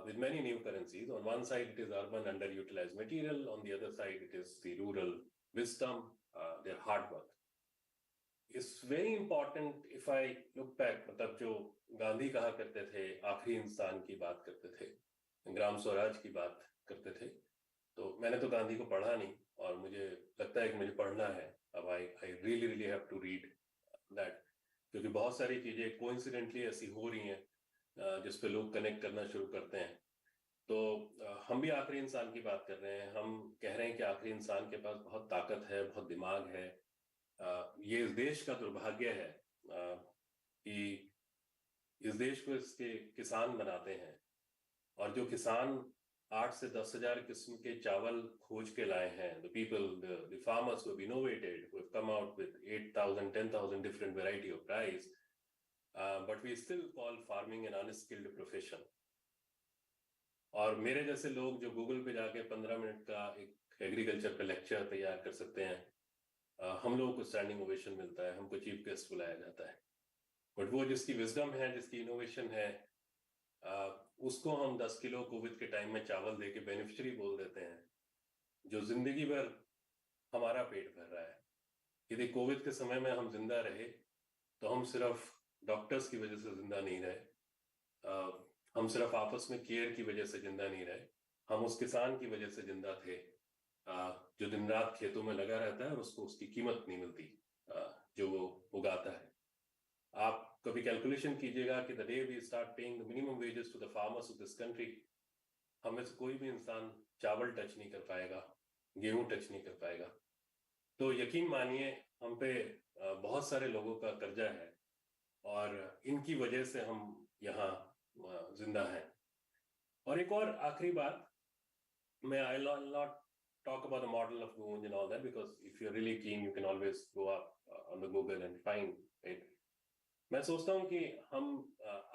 with many new currencies. On one side, it is urban underutilized material. On the other side, it is the rural wisdom, their hard work. It's very important. If I look back, मतलब जो गांधी कहा करते थे, आखिरी इंसान की बात करते थे, ग्राम स्वराज की बात करते थे, तो मैंने तो गांधी को पढ़ा नहीं, और मुझे लगता है कि मुझे पढ़ना है. अब I really have to read that, क्योंकि बहुत सारी चीजें कोइंसिडेंटली ऐसी हो रही हैं जिस पे लोग कनेक्ट करना शुरू करते हैं. तो हम भी आखिरी इंसान की बात कर रहे हैं. हम कह रहे हैं कि आखिरी इंसान के पास बहुत ताकत है, बहुत दिमाग है. ये इस देश का दुर्भाग्य है कि इस देश को इसके किसान बनाते हैं, और जो किसान 8 से 10,000 किस्म के चावल खोज के लाए हैं, the farmers who have innovated, who have come out with 8,000, 10,000 different variety of rice, but we still call farming an unskilled profession. और मेरे जैसे लोग जो गूगल पे जाके 15 मिनट का एक एग्रीकल्चर पे लेक्चर तैयार कर सकते हैं, हम लोगों को स्टैंडिंग ओवेशन मिलता है, हमको चीफ गेस्ट बुलाया जाता है। बट वो जिसकी विजडम है, जिसकी इनोवेशन है, उसको हम 10 किलो कोविड के टाइम में चावल दे के बेनिफिशियरी बोल देते हैं, जो जिंदगी भर हमारा पेट भर रहा है। यदि कोविड के समय में हम जिंदा रहे तो हम सिर्फ डॉक्टर्स की वजह से जिंदा नहीं रहे, हम सिर्फ आपस में केयर की वजह से जिंदा नहीं रहे, हम उस किसान की वजह से जिंदा थे, जो दिन रात खेतों में लगा रहता है और उसको उसकी कीमत नहीं मिलती जो वो उगाता है। आप कभी कैलकुलेशन कीजिएगा कि the day we start paying the minimum wages to the farmers of this country, हमें से कोई भी इंसान चावल टच नहीं कर पाएगा, गेहूं टच नहीं कर पाएगा। तो यकीन मानिए हम पे बहुत सारे लोगों का कर्जा है और इनकी वजह से हम यहाँ जिंदा हैं। और एक और आखिरी बात, मैं I will not talk about the model of Goonj and all that, because if you're really keen you can always go up on the Google and find it. मैं सोचता हूँ कि हम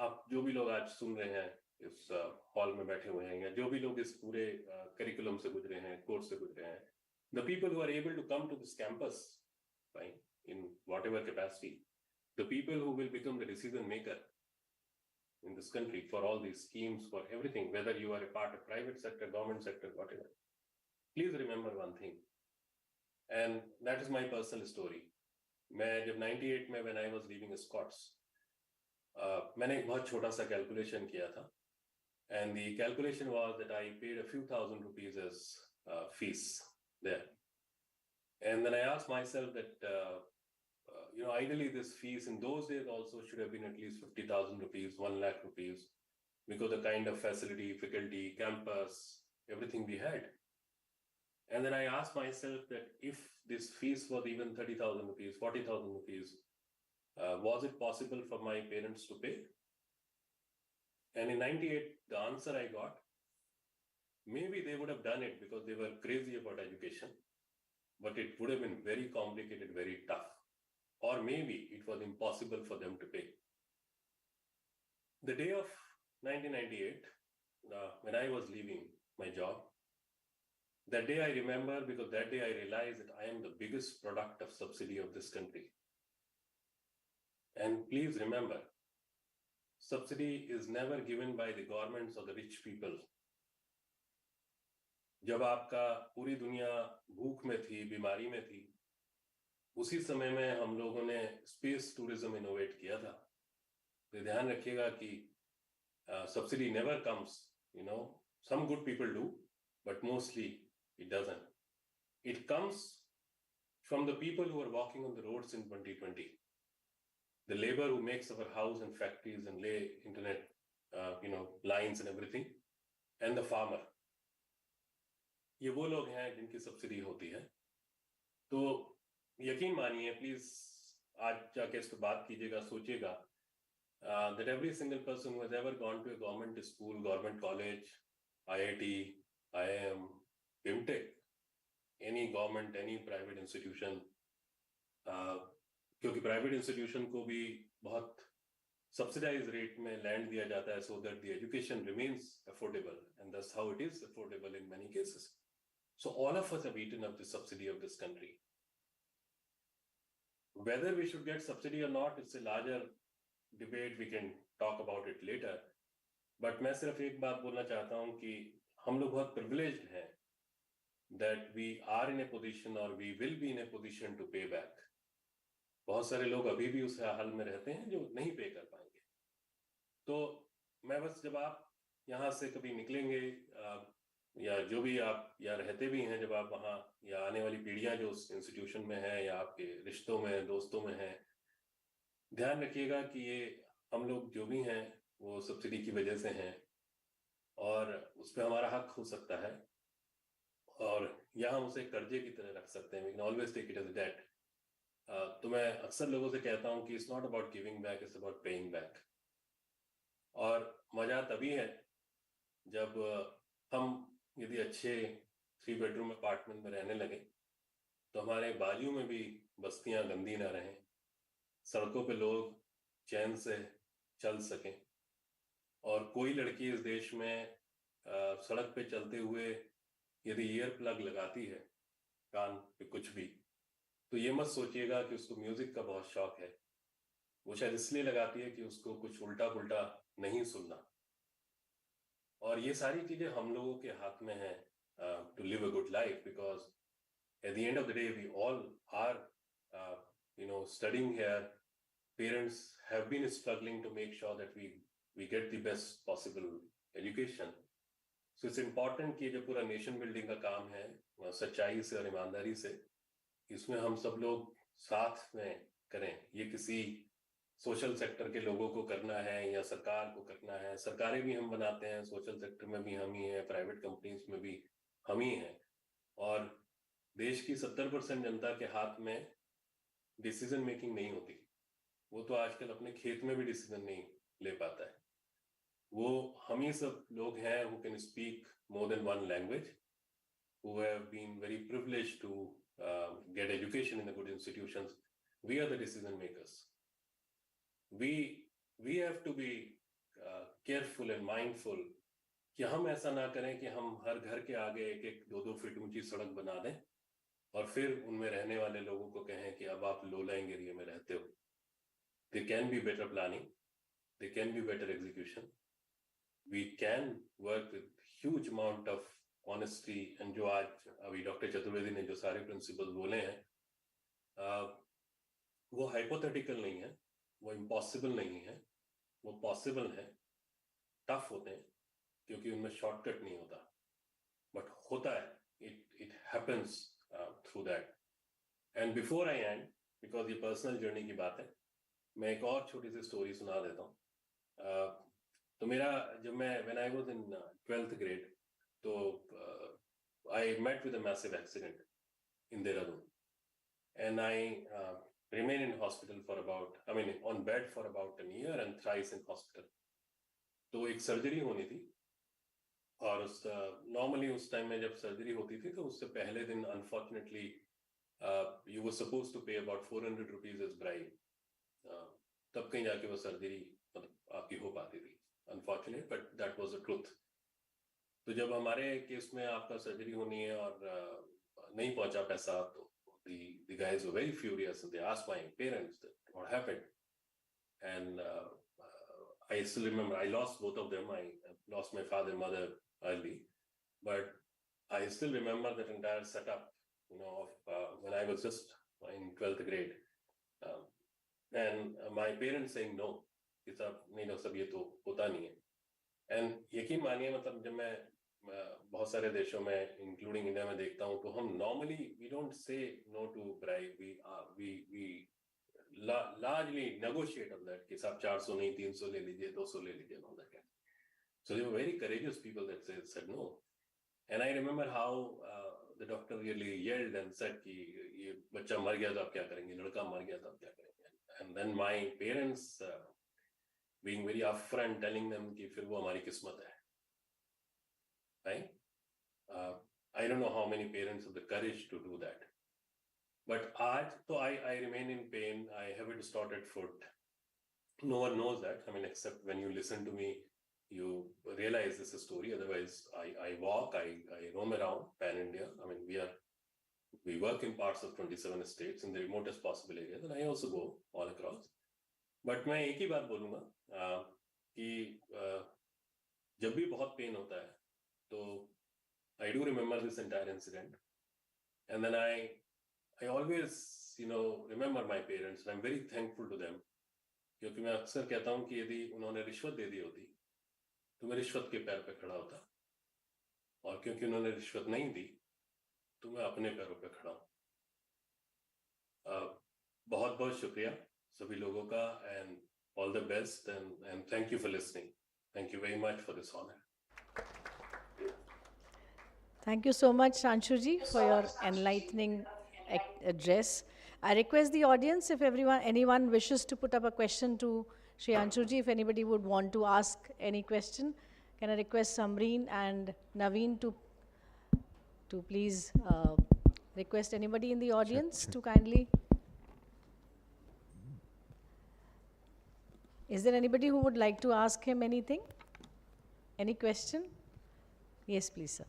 आप जो भी लोग आज सुन रहे हैं इस हॉल में बैठे हुए हैं, या जो भी लोग इस पूरे करिकुलम से गुजरे हैं, कोर्स से गुजरे हैं, the people who are able to come to this campus, fine, in whatever capacity, the people who will become the decision maker in this country for all these schemes, for everything, whether you are a part of private sector, government sector, whatever, please remember one thing, and that is my personal story. मैं जब 98 में when I was leaving Scots, मैंने एक बहुत छोटा सा calculation किया था, and the calculation was that I paid a few thousand rupees as fees there, and then I asked myself that ideally this fees in those days also should have been at least 50,000 rupees, 1 lakh rupees, because the kind of facility, faculty, campus, everything we had. And then I asked myself that if this fees was even 30,000 rupees, 40,000 rupees, was it possible for my parents to pay? And in 98, the answer I got, maybe they would have done it because they were crazy about education, but it would have been very complicated, very tough. Or maybe it was impossible for them to pay. The day of 1998, when I was leaving my job, that day I remember because that day I realized that I am the biggest product of subsidy of this country. And please remember, subsidy is never given by the governments or the rich people. जब आपका पूरी दुनिया भूख में थी, बीमारी में थी, उसी समय में हम लोगों ने स्पेस टूरिज्म इनोवेट किया था। तो ध्यान रखिएगा कि subsidy never comes, some good people do, but mostly it doesn't. It comes from the people who are walking on the roads in 2020. The labor who makes our house and factories and lay internet, lines and everything, and the farmer. ये वो लोग हैं जिनकी subsidy होती है। तो यकीन मानिए, प्लीज आज जाके इस पर बात कीजिएगा, सोचिएगा, that every single person who has ever gone to a government school, government college, IIT, IIM, BIMTech, any government, any private institution, क्योंकि प्राइवेट इंस्टीट्यूशन को भी बहुत सब्सिडाइज रेट में लैंड दिया जाता है, so that the education remains affordable, and that's how it is affordable in many cases. So all of us have eaten up the subsidy of this country. Whether we should get subsidy or not, it's a larger debate. We can talk about it later. But मैं सिर्फ एक बात बोलना चाहता हूँ कि हम लोग बहुत privileged हैं that we are in a position or we will be in a position to pay back. बहुत सारे लोग अभी भी उस हाल में रहते हैं जो नहीं पे कर पाएंगे। तो मैं बस, जब आप यहाँ से कभी निकलेंगे, या जो भी आप या रहते भी हैं, जब आप वहाँ, या आने वाली पीढ़ियाँ जो उस इंस्टीट्यूशन में हैं या आपके रिश्तों में, दोस्तों में हैं, ध्यान रखिएगा कि ये हम लोग जो भी हैं वो सब्सिडी की वजह से हैं, और उस पर हमारा हक हो सकता है, और या हम उसे कर्जे की तरह रख सकते हैं। We can always take it as a debt. तो मैं अक्सर लोगों से कहता हूँ कि it's not about giving back, it's about paying back. और मजा तभी है जब हम यदि अच्छे 3 बेडरूम अपार्टमेंट में रहने लगे, तो हमारे बाजू में भी बस्तियां गंदी ना रहें, सड़कों पे लोग चैन से चल सकें। और कोई लड़की इस देश में सड़क पे चलते हुए यदि ईयर प्लग लगाती है कान पे कुछ भी, तो ये मत सोचिएगा कि उसको म्यूजिक का बहुत शौक है। वो शायद इसलिए लगाती है कि उसको कुछ उल्टा पुल्टा नहीं सुनना। और ये सारी चीजें हम लोगों के हाथ में है to live a good life, because at the end of the day we all are studying here. Parents have been struggling to make sure that we get the best possible education. So it's important कि जो पूरा nation building का काम है सच्चाई से और ईमानदारी से, इसमें हम सब लोग साथ में करें। ये किसी सोशल सेक्टर के लोगों को करना है या सरकार को करना है। सरकारें भी हम बनाते हैं, सोशल सेक्टर में भी हम ही हैं, प्राइवेट कंपनीज में भी हम ही हैं। और देश की 70% जनता के हाथ में डिसीजन मेकिंग नहीं होती। वो तो आजकल अपने खेत में भी डिसीजन नहीं ले पाता है। वो हम ही सब लोग हैं who can speak more than one language, who have been very privileged to get education in the good institutions. We are the decision makers. We have to be careful and mindful कि हम ऐसा ना करें कि हम हर घर के आगे 1-1, 2-2 फीट ऊंची सड़क बना दें और फिर उनमें रहने वाले लोगों को कहें कि अब आप लो लाइन एरिया में रहते हो। There can be better planning, there can be better execution. We can work with huge amount of honesty, and जो आज अभी डॉक्टर चतुर्वेदी ने जो सारे प्रिंसिपल बोले हैं वो हाइपोथेटिकल नहीं है, वो इम्पॉसिबल नहीं है, वो पॉसिबल है। टफ होते हैं क्योंकि उनमें शॉर्टकट नहीं होता, बट होता है। it happens through that. And before I end, because ये पर्सनल जर्नी की बात है, मैं एक और छोटी सी स्टोरी सुना देता हूँ। तो मेरा जब मैं when I was in 12th grade, तो I met with a massive accident in Dehradun, and I remained in hospital for on bed for about a year and thrice in hospital. तो एक सर्जरी होनी थी, और उस normally उस time में जब सर्जरी होती थी तो उससे पहले दिन unfortunately you were suppose to pay about 400 rupees as bribe. तब कहीं जाके वो सर्जरी मतलब आपकी हो पाती थी। Unfortunate, but that was the truth. तो जब हमारे केस में आपका सर्जरी होनी है और नहीं पहुंचा पैसा, तो the guys were very furious and they asked my parents that what happened, and I still remember I lost both of them. I lost my father and mother early, but I still remember that entire setup, of when I was just in 12th grade, and my parents saying no, कि सब नहीं, सब ये तो होता नहीं है। And यकीन मानिए, मतलब जब मैं बहुत सारे देशों में इंक्लूडिंग इंडिया में देखता हूँ, तो हम normally we don't say no to bribe, we largely negotiate on that कि साहब 400 नहीं 300 ले लीजिए, 200 ले लीजिए, all that. So they were very courageous people that said no. And I remember how the doctor really yelled and said कि ये बच्चा मर गया तो आप क्या करेंगे, लड़का मर गया तो आप क्या करेंगे। And then my parents being very upfront telling them कि फिर वो हमारी किस्मत है, right? I don't know how many parents have the courage to do that. But आज तो I remain in pain. I have a distorted foot. No one knows that. Except when you listen to me, you realize this is a story. Otherwise, I walk, I roam around pan India. We work in parts of 27 states in the remotest possible areas, and I also go all across. But मैं एक ही बात बोलूँगा कि जब भी बहुत pen होता है, तो I do remember this entire incident, and then I always, remember my parents, and I'm very thankful to them. क्योंकि मैं अक्सर कहता हूँ कि यदि उन्होंने रिश्वत दे दी होती तो मैं रिश्वत के पैर पे खड़ा होता, और क्योंकि उन्होंने रिश्वत नहीं दी तो मैं अपने पैरों पे खड़ा हूँ। बहुत बहुत शुक्रिया सभी लोगों का, and all the best, and thank you for listening. Thank you very much for this honor. Thank you so much, Shanshuji, for your enlightening address. I request the audience, if anyone wishes to put up a question to Shri Anshuji, if anybody would want to ask any question, can I request Samreen and Naveen to please request anybody in the audience to kindly. Is there anybody who would like to ask him anything? Any question? Yes, please, sir.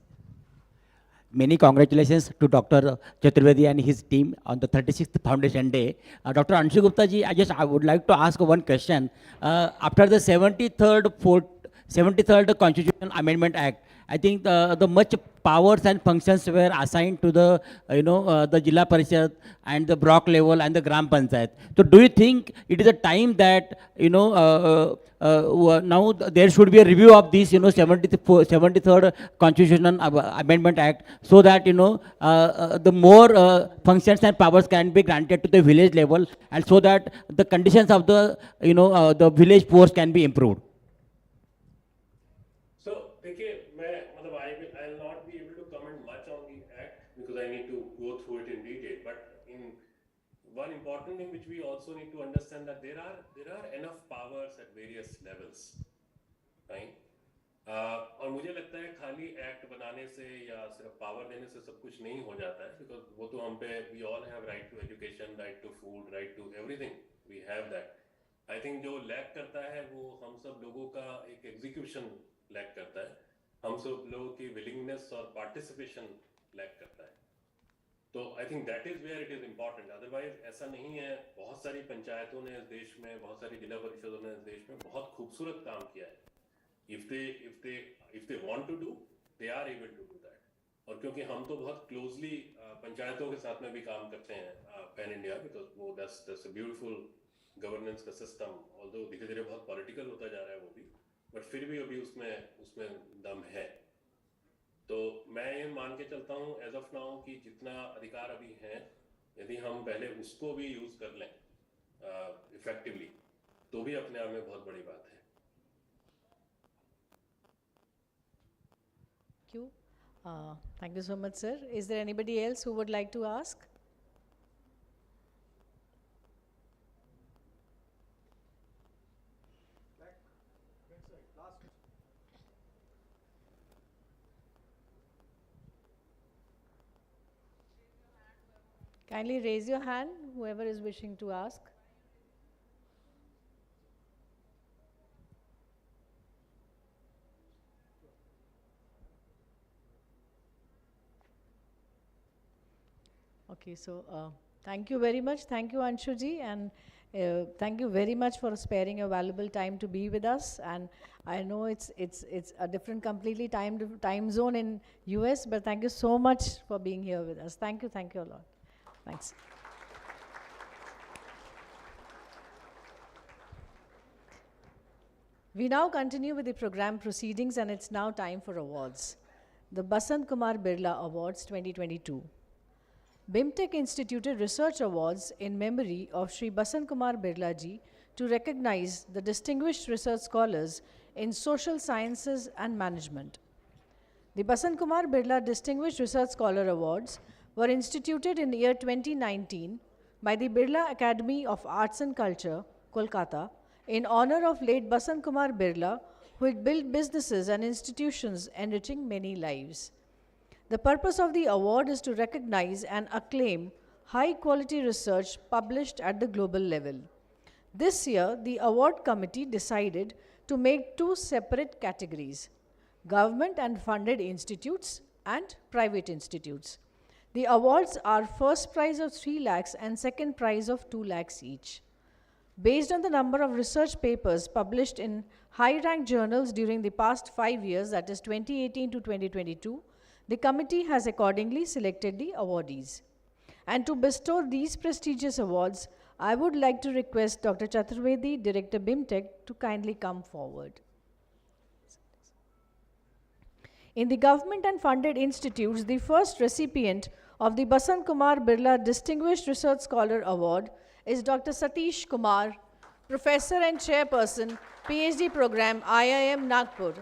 Many congratulations to Dr. Chaturvedi and his team on the 36th Foundation Day. Dr. Anshu Gupta ji, I would like to ask one question. After the 73rd Constitution Amendment Act, I think the much powers and functions were assigned to the the Jilla Parishad and the block level and the Gram Panchayat. So do you think it is a time that now there should be a review of this 73rd Constitutional Amendment Act, so that the more functions and powers can be granted to the village level, and so that the conditions of the the village force can be improved? So, देखिए मैं मतलब I'll not be able to comment much on the act because I need to go through it in detail. But in one important thing which we also need to understand that there are enough powers at various levels, right? और मुझे लगता है खाली act बनाने से या सिर्फ power देने से सब कुछ नहीं हो जाता है, बिकॉज वो तो हम पे we all have right to education, right to food, right to everything, we have that. I think जो लैक करता है वो हम सब लोगों का एक एग्जीक्यूशन लैक करता है, हम सब लोगों की विलिंगनेस और पार्टिसिपेशन लैक करता है. तो I think that is where it is important. Otherwise ऐसा नहीं है. बहुत सारी पंचायतों ने इस देश में, बहुत सारी जिला परिषदों ने इस देश में बहुत खूबसूरत काम किया है. if they want to do, they are able to do that. और क्योंकि हम तो बहुत क्लोजली पंचायतों के साथ में भी काम करते हैं पैन इंडिया, बिकॉज वो दैट्स अ ब्यूटीफुल गवर्नेंस का सिस्टम, ऑल्दो धीरे धीरे बहुत पॉलिटिकल होता जा रहा है वो भी, बट फिर भी अभी उसमें दम है. तो मैं ये मान के चलता हूँ एज ऑफ नाउ कि जितना अधिकार अभी है, यदि हम पहले उसको भी यूज कर लें इफेक्टिवली, तो भी अपने आप में बहुत बड़ी बात है. Thank you so much, sir. Is there anybody else who would like to ask? Kindly raise your hand, whoever is wishing to ask. Okay, so thank you very much. Thank you, Anshu ji, and thank you very much for sparing your valuable time to be with us. And I know it's a different, completely time zone in US, but thank you so much for being here with us. Thank you a lot. Thanks. We now continue with the program proceedings, and it's now time for awards. The Basant Kumar Birla Awards 2022. BIMTech instituted research awards in memory of Shri Basant Kumar Birla ji to recognize the distinguished research scholars in social sciences and management. The Basant Kumar Birla Distinguished Research Scholar Awards were instituted in the year 2019 by the Birla Academy of Arts and Culture, Kolkata, in honor of late Basant Kumar Birla, who had built businesses and institutions enriching many lives. The purpose of the award is to recognize and acclaim high-quality research published at the global level. This year, the award committee decided to make two separate categories: government and funded institutes and private institutes. The awards are first prize of 3 lakhs and second prize of 2 lakhs each. Based on the number of research papers published in high-ranked journals during the past 5 years, that is 2018 to 2022, the committee has accordingly selected the awardees. And to bestow these prestigious awards, I would like to request Dr. Chaturvedi, Director BIMTech, to kindly come forward. In the government and funded institutes, the first recipient of the Basant Kumar Birla Distinguished Research Scholar Award is Dr. Satish Kumar, Professor and Chairperson, PhD Program, IIM Nagpur.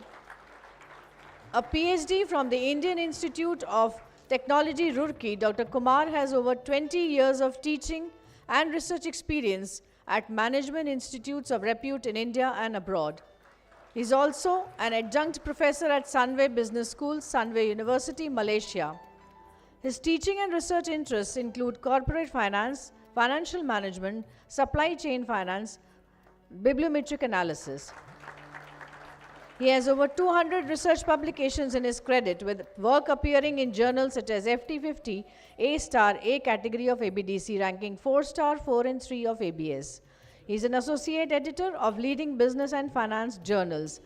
A PhD from the Indian Institute of Technology, Roorkee, Dr. Kumar has over 20 years of teaching and research experience at management institutes of repute in India and abroad. He is also an adjunct professor at Sunway Business School, Sunway University, Malaysia. His teaching and research interests include corporate finance, financial management, supply chain finance, bibliometric analysis. He has over 200 research publications in his credit, with work appearing in journals such as FT50, A-star, A category of ABDC, ranking 4-star, 4 and 3 of ABS. He is an associate editor of leading business and finance journals.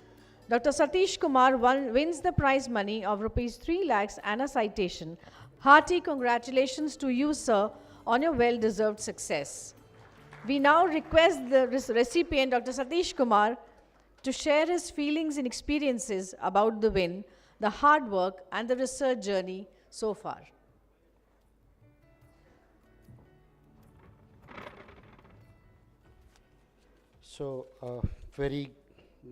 Dr. Satish Kumar wins the prize money of Rs 3 lakhs and a citation. Hearty congratulations to you, sir, on your well-deserved success. We now request the recipient, Dr. Satish Kumar, to share his feelings and experiences about the win, the hard work, and the research journey so far. So, very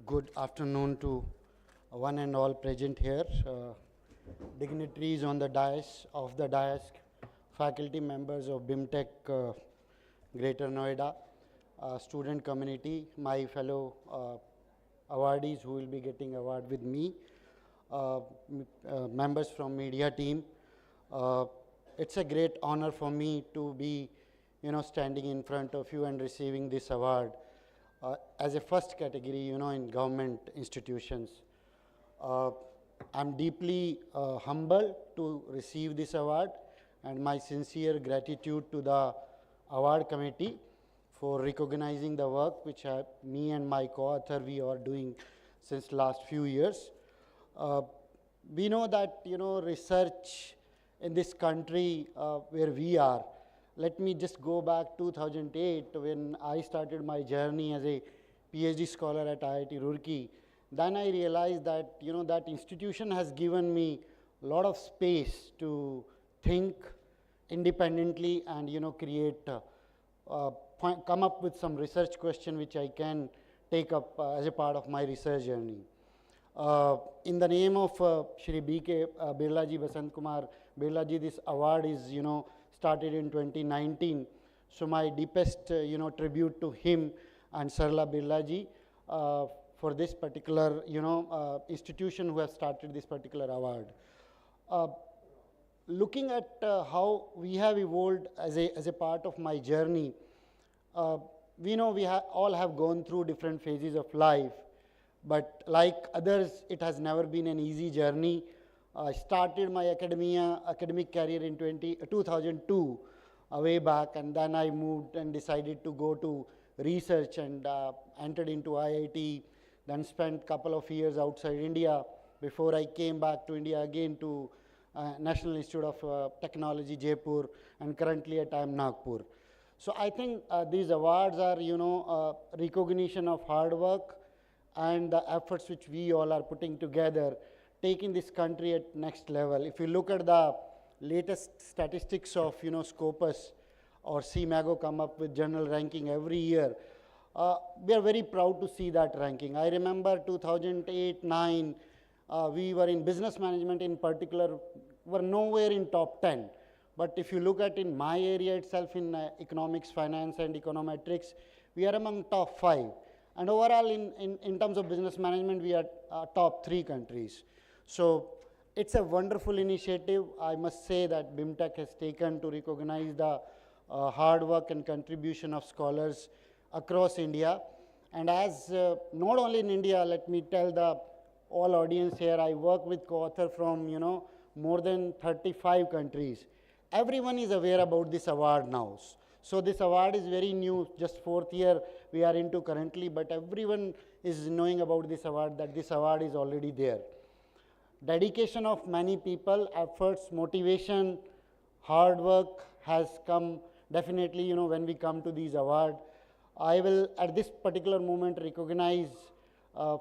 good afternoon to one and all present here, dignitaries on the dais, faculty members of BIMTech Greater Noida, student community, my fellow awardees who will be getting award with me, members from media team. It's a great honor for me to be, standing in front of you and receiving this award as a first category, in government institutions. I'm deeply humbled to receive this award, and my sincere gratitude to the award committee for recognizing the work which me and my co-author we are doing since last few years. We know that research in this country where we are. Let me just go back 2008 when I started my journey as a PhD scholar at IIT Roorkee. Then I realized that that institution has given me a lot of space to think independently and create come up with some research question which I can take up as a part of my research journey. In the name of Shri B.K. Birlaji Basant Kumar Birlaji, this award is started in 2019. So my deepest tribute to him and Sarla Birlaji for this particular institution who has started this particular award. Looking at how we have evolved as a part of my journey, we know we all have gone through different phases of life, but like others, it has never been an easy journey. I started my academic career in 2002, way back, and then I moved and decided to go to research and entered into IIT, then spent a couple of years outside India before I came back to India again to National Institute of Technology, Jaipur, and currently at IIM Nagpur. So I think these awards are, recognition of hard work and the efforts which we all are putting together, taking this country at next level. If you look at the latest statistics of, Scopus or CMAGO come up with general ranking every year, we are very proud to see that ranking. I remember 2008-9, we were in business management in particular, were nowhere in top 10. But if you look at in my area itself in economics, finance and econometrics, we are among top 5. And overall in terms of business management, we are top 3 countries. So it's a wonderful initiative. I must say that BIMTech has taken to recognize the hard work and contribution of scholars across India. And as not only in India, let me tell the all audience here, I work with co-author from more than 35 countries. Everyone is aware about this award now. So this award is very new, just 4th year we are into currently, but everyone is knowing about this award, that this award is already there. Dedication of many people, efforts, motivation, hard work has come definitely, when we come to these awards. I will at this particular moment recognize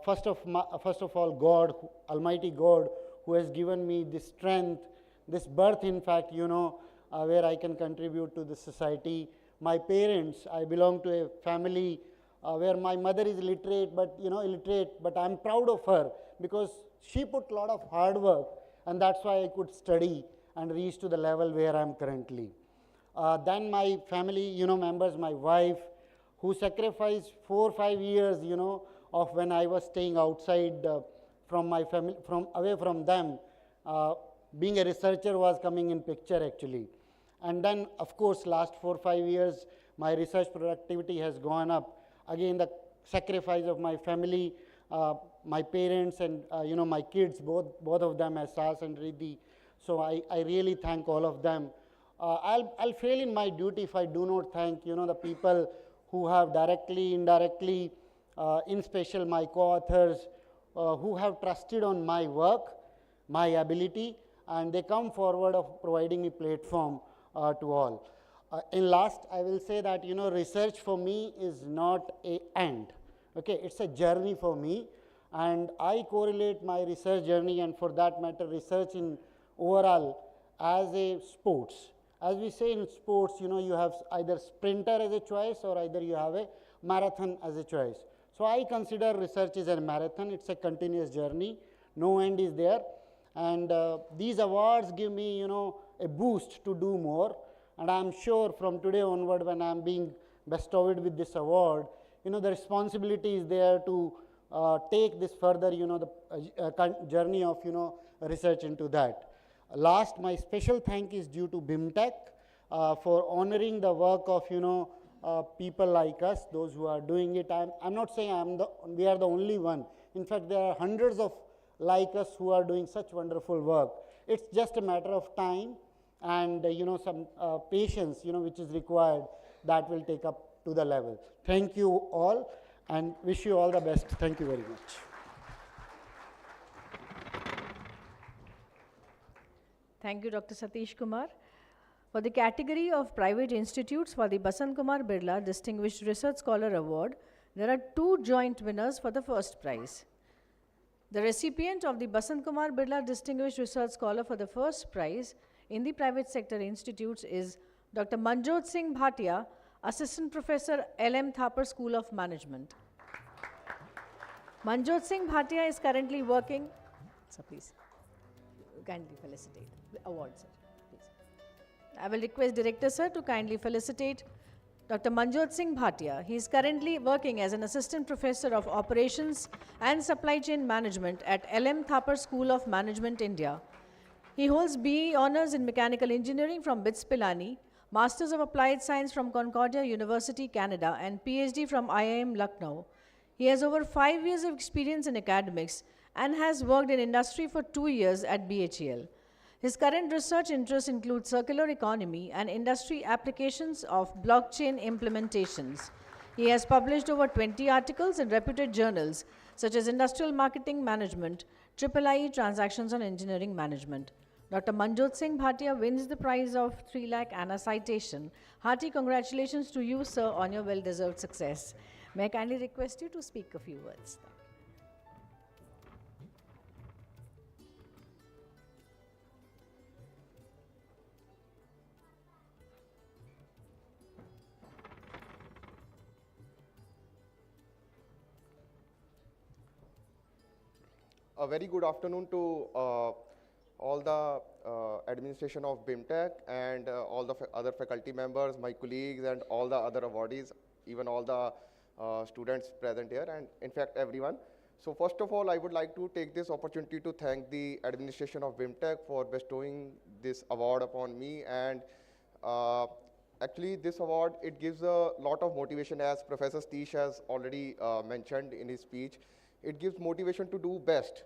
first of all God, Almighty God, who has given me this strength, this birth in fact, where I can contribute to the society. My parents, I belong to a family where my mother is illiterate, but I'm proud of her because she put a lot of hard work, and that's why I could study and reach to the level where I'm currently. Then my family, members, my wife, who sacrificed 4 or 5 years, of when I was staying outside from my family, away from them. Being a researcher was coming in picture actually. And then, of course, last 4 or 5 years, my research productivity has gone up. Again, the sacrifice of my family, my parents and my kids, both of them, Asas and Riddhi. So I really thank all of them. I'll fail in my duty if I do not thank the people who have directly, indirectly, in special my co-authors, who have trusted on my work, my ability, and they come forward of providing me platform to all. In last, I will say that research for me is not a end. Okay, it's a journey for me, and I correlate my research journey, and for that matter, research in overall as a sports. As we say in sports, you have either sprinter as a choice or either you have a marathon as a choice. So I consider research is a marathon. It's a continuous journey. No end is there. And these awards give me, a boost to do more. And I'm sure from today onward, when I'm being bestowed with this award, the responsibility is there to take this further, the journey of, research into that. Last, my special thank is due to BIMTech for honoring the work of, people like us, those who are doing it. I'm not saying we are the only one. In fact, there are hundreds of like us who are doing such wonderful work. It's just a matter of time and, some patience, which is required, that will take up to the level. Thank you all and wish you all the best. Thank you very much. Thank you, Dr. Satish Kumar. For the category of private institutes for the Basant Kumar Birla Distinguished Research Scholar Award, there are 2 joint winners for the first prize. The recipient of the Basant Kumar Birla Distinguished Research Scholar for the first prize in the private sector institutes is Dr. Manjot Singh Bhatia, Assistant Professor, L.M. Thapar School of Management. Manjot Singh Bhatia is currently working, so please, kindly felicitate the award, sir. Please. I will request Director, sir, to kindly felicitate Dr. Manjot Singh Bhatia. He is currently working as an Assistant Professor of Operations and Supply Chain Management at L.M. Thapar School of Management, India. He holds BE Honours in Mechanical Engineering from BITS Pilani, Masters of Applied Science from Concordia University, Canada, and PhD from IIM Lucknow. He has over 5 years of experience in academics and has worked in industry for 2 years at BHEL. His current research interests include circular economy and industry applications of blockchain implementations. He has published over 20 articles in reputed journals such as Industrial Marketing Management, IIIE Transactions on Engineering Management. Dr. Manjot Singh Bhatia wins the prize of 3 lakh and a citation. Hearty congratulations to you, sir, on your well-deserved success. May I kindly request you to speak a few words. A very good afternoon to all the administration of BIMTech and all the other faculty members, my colleagues and all the other awardees, even all the students present here and in fact everyone. So first of all, I would like to take this opportunity to thank the administration of BIMTech for bestowing this award upon me, and actually this award, it gives a lot of motivation, as Professor Satish has already mentioned in his speech. It gives motivation to do best.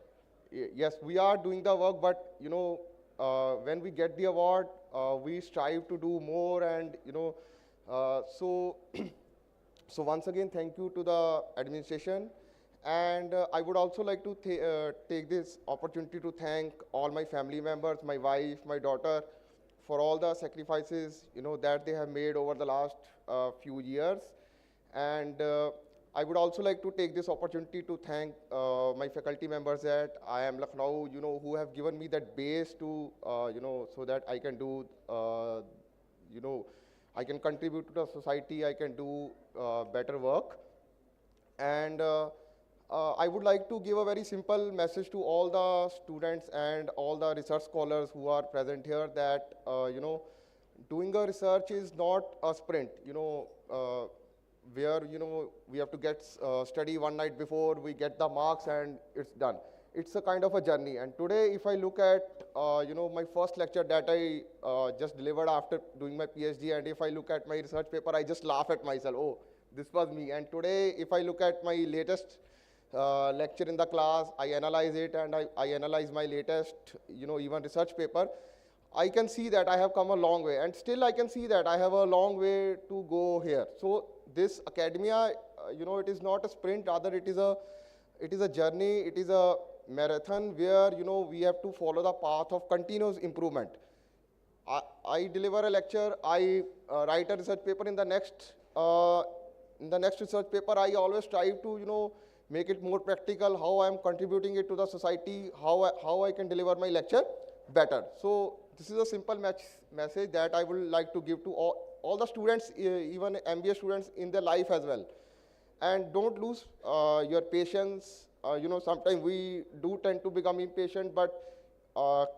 Yes, we are doing the work, but when we get the award, we strive to do more, and so so once again, thank you to the administration. And I would also like to take this opportunity to thank all my family members, my wife, my daughter, for all the sacrifices that they have made over the last few years. And I would also like to take this opportunity to thank my faculty members at IIM Lucknow, who have given me that base to, so that I can do, I can contribute to the society, I can do better work. And I would like to give a very simple message to all the students and all the research scholars who are present here that, doing a research is not a sprint, where we have to get study one night before, we get the marks and it's done. It's a kind of a journey. And today, if I look at my first lecture that I just delivered after doing my PhD, and if I look at my research paper, I just laugh at myself. Oh, this was me. And today, if I look at my latest lecture in the class, I analyze it, and I analyze my latest, even research paper, I can see that I have come a long way, and still I can see that I have a long way to go here. So this academia, it is not a sprint, rather it is a journey, it is a marathon where, we have to follow the path of continuous improvement. I deliver a lecture, I write a research paper. In the next research paper, I always strive to, make it more practical, how I am contributing it to the society, how I can deliver my lecture better. So this is a simple message that I would like to give to all the students, even MBA students in their life as well. And don't lose your patience. Sometimes we do tend to become impatient, but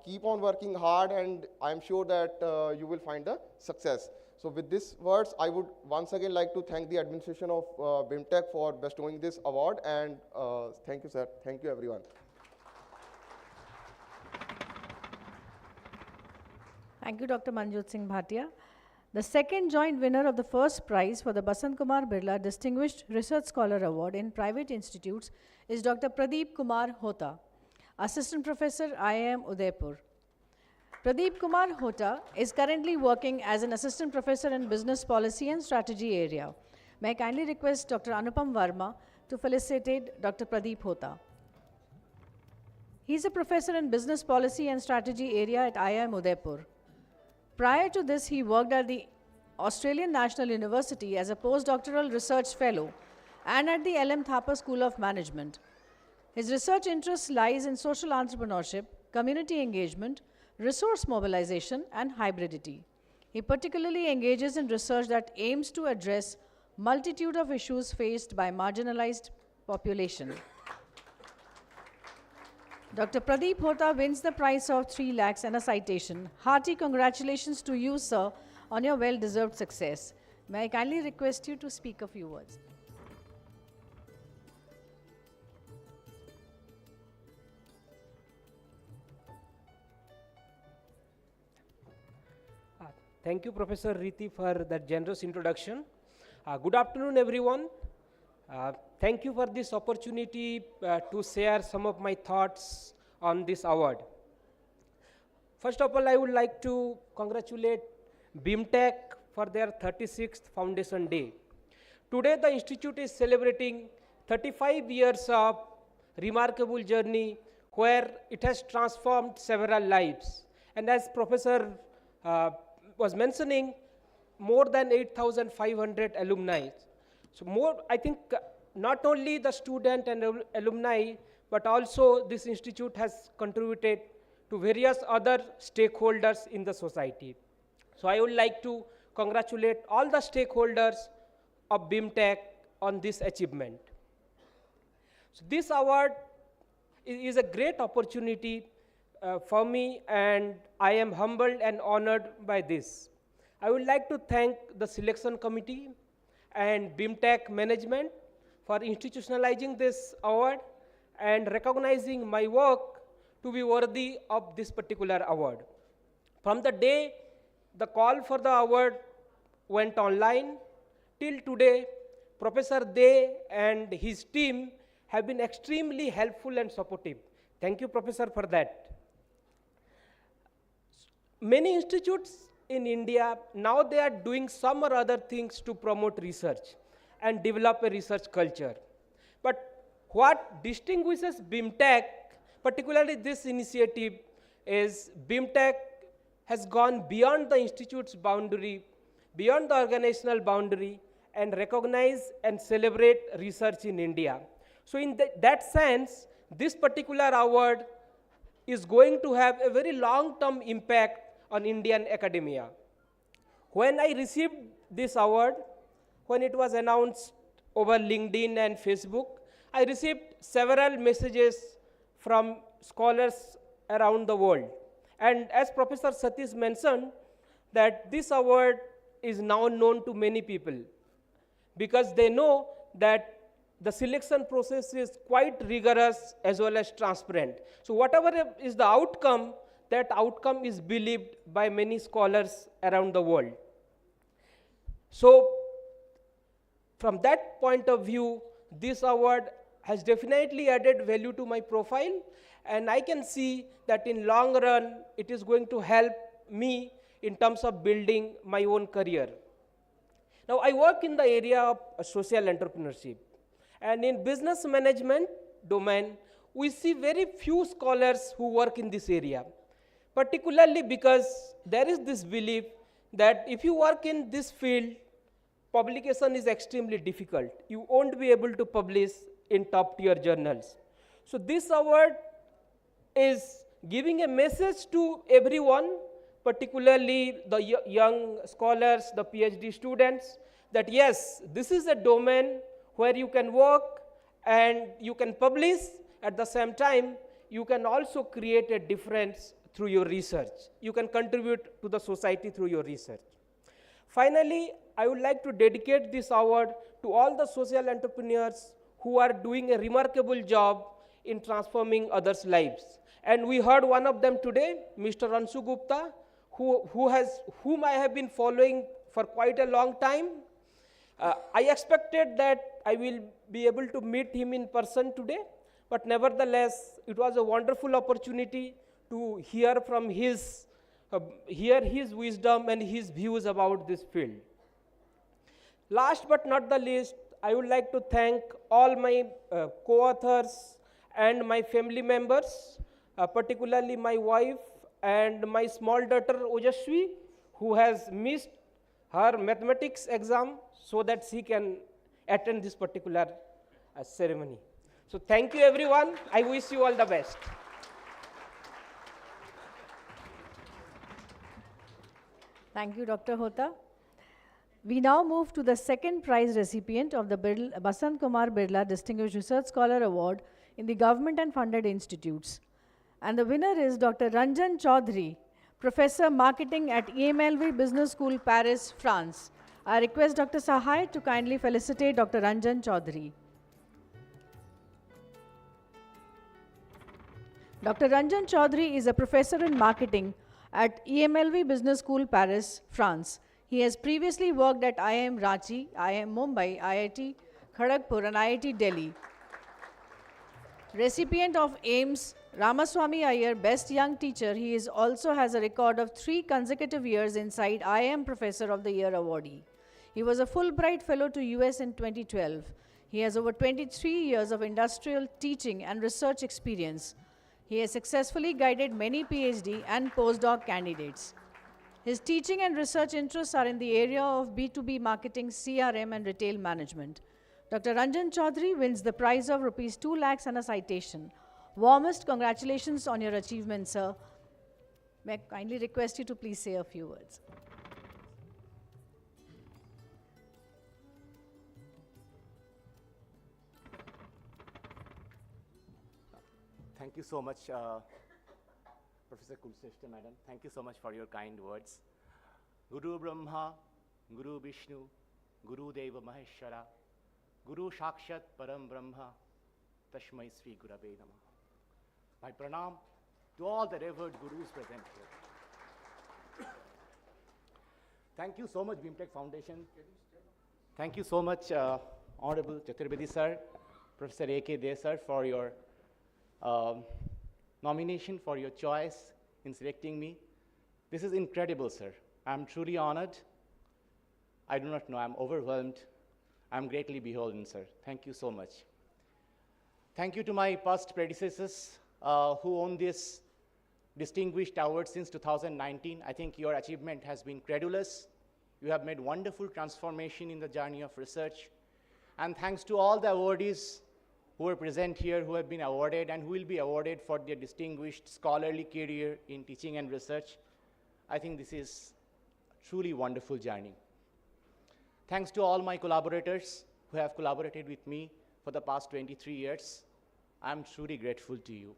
keep on working hard, and I'm sure that you will find the success. So with these words, I would once again like to thank the administration of BIMTech for bestowing this award, and thank you, sir. Thank you, everyone. Thank you, Dr. Manjot Singh Bhatia. The second joint winner of the first prize for the Basant Kumar Birla Distinguished Research Scholar Award in Private Institutes is Dr. Pradeep Kumar Hota, Assistant Professor, IIM Udaipur. Pradeep Kumar Hota is currently working as an Assistant Professor in Business Policy and Strategy area. May I kindly request Dr. Anupam Verma to felicitate Dr. Pradeep Hota. He is a Professor in Business Policy and Strategy area at IIM Udaipur. Prior to this, he worked at the Australian National University as a postdoctoral research fellow and at the LM Thapa School of Management. His research interest lies in social entrepreneurship, community engagement, resource mobilization, and hybridity. He particularly engages in research that aims to address multitude of issues faced by marginalized population. Dr. Pradeep Hota wins the prize of 3 lakhs and a citation. Hearty congratulations to you, sir, on your well-deserved success. May I kindly request you to speak a few words. Thank you, Professor Riti, for that generous introduction. Good afternoon, everyone. Thank you for this opportunity to share some of my thoughts on this award. First of all, I would like to congratulate BIMTech for their 36th Foundation Day. Today, the Institute is celebrating 35 years of remarkable journey where it has transformed several lives. And as Professor was mentioning, more than 8,500 alumni. So I think not only the student and alumni, but also this institute has contributed to various other stakeholders in the society. So I would like to congratulate all the stakeholders of BIMTech on this achievement. So this award is a great opportunity for me, and I am humbled and honored by this. I would like to thank the selection committee and BIMTech management for institutionalizing this award and recognizing my work to be worthy of this particular award. From the day the call for the award went online till today, Professor Dey and his team have been extremely helpful and supportive. Thank you, Professor, for that. Many institutes in India, now they are doing some or other things to promote research and develop a research culture. But what distinguishes BIMTech, particularly this initiative, is BIMTech has gone beyond the institute's boundary, beyond the organizational boundary, and recognize and celebrate research in India. So in that sense, this particular award is going to have a very long-term impact on Indian academia. When I received this award, when it was announced over LinkedIn and Facebook, I received several messages from scholars around the world. And as Professor Satish mentioned, that this award is now known to many people because they know that the selection process is quite rigorous as well as transparent. So whatever is the outcome, that outcome is believed by many scholars around the world. So from that point of view, this award has definitely added value to my profile, and I can see that in long run, it is going to help me in terms of building my own career. Now, I work in the area of social entrepreneurship, and in business management domain, we see very few scholars who work in this area, particularly because there is this belief that if you work in this field, publication is extremely difficult. You won't be able to publish in top tier journals. So this award is giving a message to everyone, particularly the young scholars, the PhD students, that yes, this is a domain where you can work and you can publish. At the same time, you can also create a difference through your research. You can contribute to the society through your research. Finally, I would like to dedicate this award to all the social entrepreneurs who are doing a remarkable job in transforming others' lives. And we heard one of them today, Mr. Anshu Gupta, whom I have been following for quite a long time. I expected that I will be able to meet him in person today, but nevertheless, it was a wonderful opportunity to hear from his wisdom and his views about this field. Last but not the least, I would like to thank all my co-authors and my family members, particularly my wife and my small daughter Ojashwi, who has missed her mathematics exam so that she can attend this particular ceremony. So thank you everyone. I wish you all the best. Thank you, Dr. Hota. We now move to the second prize recipient of the Basant Kumar Birla Distinguished Research Scholar Award in the government and funded institutes. And the winner is Dr. Ranjan Chaudhary, Professor Marketing at EMLV Business School, Paris, France. I request Dr. Sahai to kindly felicitate Dr. Ranjan Chaudhary. Dr. Ranjan Chaudhary is a professor in marketing at EMLV Business School, Paris, France. He has previously worked at IIM Ranchi, IIM Mumbai, IIT Kharagpur and IIT Delhi. Recipient of AIMS Ramaswamy Iyer Best Young Teacher, he also has a record of 3 consecutive years inside IIM Professor of the Year awardee. He was a Fulbright Fellow to US in 2012. He has over 23 years of industrial teaching and research experience. He has successfully guided many PhD and postdoc candidates. His teaching and research interests are in the area of B2B marketing, CRM, and retail management. Dr. Ranjan Chaudhary wins the prize of Rs 2 lakhs and a citation. Warmest congratulations on your achievement, sir. May I kindly request you to please say a few words. Thank you so much, Professor Kulshrestha, madam. Thank you so much for your kind words. Guru Brahma, Guru Vishnu, Guru Deva Maheshwara, Guru Shakshat Param Brahma, Tashmai Sri Gurave Namah. My pranam to all the revered gurus present here. Thank you so much, BIMTech Foundation. Thank you so much, Honorable Chaturvedi sir, Professor A.K. De sir, for your nomination, for your choice in selecting me. This is incredible, sir. I'm truly honored. I do not know, I'm overwhelmed. I'm greatly beholden, sir. Thank you so much. Thank you to my past predecessors who own this distinguished award since 2019. I think your achievement has been credulous. You have made wonderful transformation in the journey of research. And thanks to all the awardees who are present here, who have been awarded and who will be awarded for their distinguished scholarly career in teaching and research. I think this is a truly wonderful journey. Thanks to all my collaborators who have collaborated with me for the past 23 years. I'm truly grateful to you.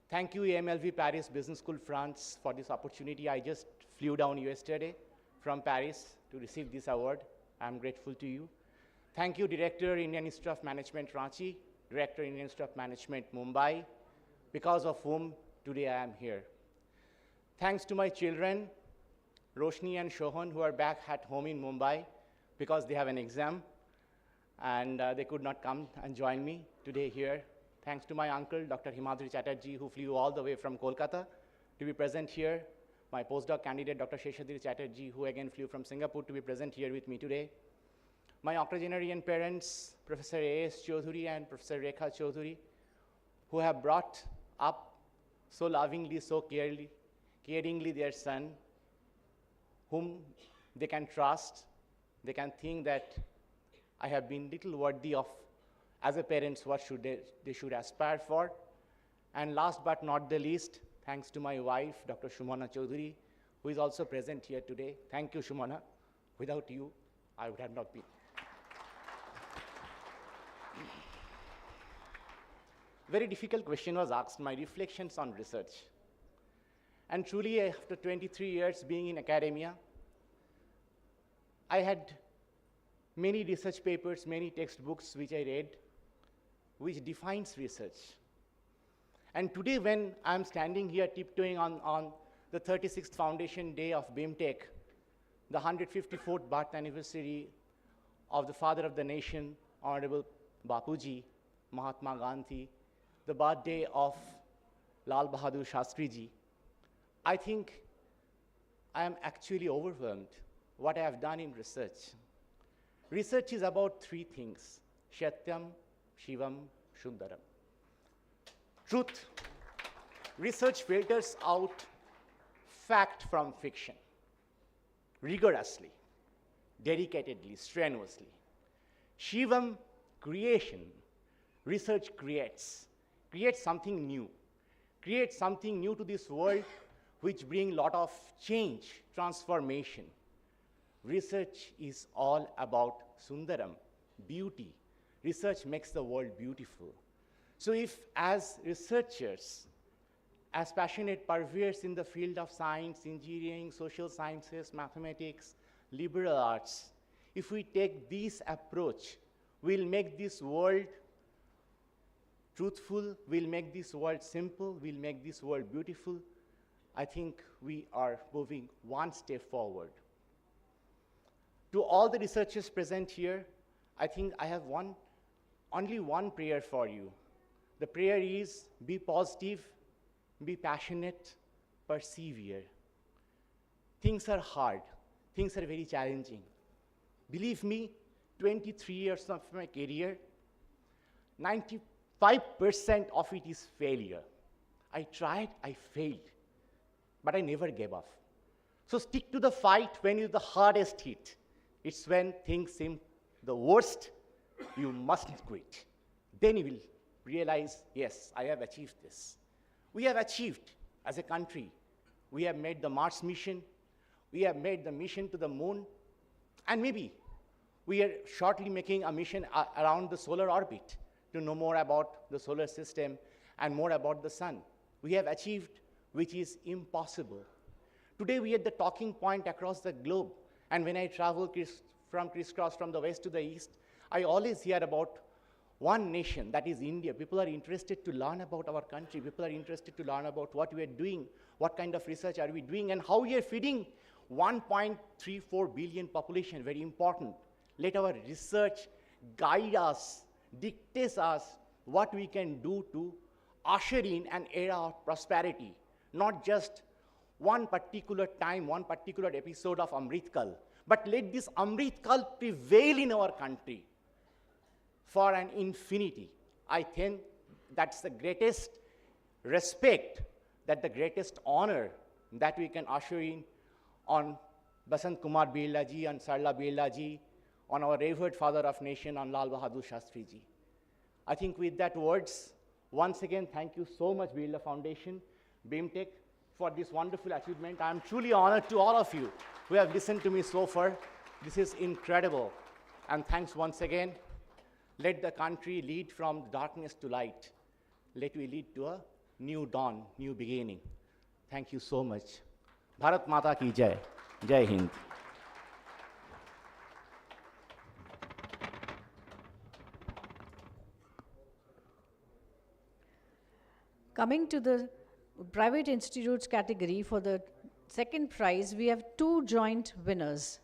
Thank you, EMLV Paris Business School, France, for this opportunity. I just flew down yesterday from Paris to receive this award. I'm grateful to you. Thank you, Director, Indian Institute of Management, Ranchi, Director, Indian Institute of Management, Mumbai, because of whom today I am here. Thanks to my children, Roshni and Shohan, who are back at home in Mumbai because they have an exam. and they could not come and join me today here. Thanks to my uncle, Dr. Himadri Chatterjee, who flew all the way from Kolkata to be present here. My postdoc candidate, Dr. Sheshadri Chatterjee, who again flew from Singapore to be present here with me today. My octogenarian parents, Professor A.S. Chaudhuri and Professor Rekha Chaudhuri, who have brought up so lovingly, so caringly their son, whom they can trust. They can think that I have been little worthy of, as a parents, what should they should aspire for. And last but not the least, thanks to my wife, Dr. Shumana Chaudhuri, who is also present here today. Thank you, Shumana. Without you, I would have not been. Very difficult question was asked, my reflections on research. And truly, after 23 years being in academia, I had many research papers, many textbooks which I read, which defines research. And today when I'm standing here tiptoeing on the 36th Foundation Day of BIMTech, the 154th birth anniversary of the father of the nation, Honorable Bapuji, Mahatma Gandhi, the birthday of Lal Bahadur Shastri Ji, I think I am actually overwhelmed what I have done in research. Research is about three things: Satyam, Shivam, Sundaram. Truth. Research filters out fact from fiction rigorously, dedicatedly, strenuously. Shivam, creation. Research creates something new. Creates something new to this world which bring lot of change, transformation. Research is all about Sundaram, beauty. Research makes the world beautiful. So if as researchers, as passionate purveyors in the field of science, engineering, social sciences, mathematics, liberal arts, if we take this approach, we'll make this world truthful, we'll make this world simple, we'll make this world beautiful. I think we are moving one step forward. To all the researchers present here, I think I have only one prayer for you. The prayer is be positive, be passionate, persevere. Things are hard, things are very challenging. Believe me, 23 years of my career, 95% of it is failure. I tried, I failed, but I never gave up. So stick to the fight when you're the hardest hit. It's when things seem the worst, you mustn't quit. Then you will realize, yes, I have achieved this. We have achieved as a country. We have made the Mars mission. We have made the mission to the moon. And maybe we are shortly making a mission around the solar orbit to know more about the solar system and more about the sun. We have achieved which is impossible. Today we are the talking point across the globe. And when I travel crisscross from the west to the east, I always hear about one nation, that is India. People are interested to learn about our country. People are interested to learn about what we are doing, what kind of research are we doing, and how we are feeding 1.34 billion population, very important. Let our research guide us, dictate us what we can do to usher in an era of prosperity, not just one particular time, one particular episode of Amrit Kal, but let this Amrit Kal prevail in our country for an infinity. I think that's the greatest respect, that the greatest honor that we can usher in on Basant Kumar Birla ji, on Sarla Birla ji, on our revered father of nation, on Lal Bahadur Shastri ji. I think with that words, once again, thank you so much, Birla Foundation, BIMTech, for this wonderful achievement. I am truly honored to all of you who have listened to me so far. This is incredible. And thanks once again. Let the country lead from darkness to light. Let we lead to a new dawn, new beginning. Thank you so much. Bharat Mata ki Jai. Jai Hind. Coming to the private institutes category, for the second prize, we have two joint winners.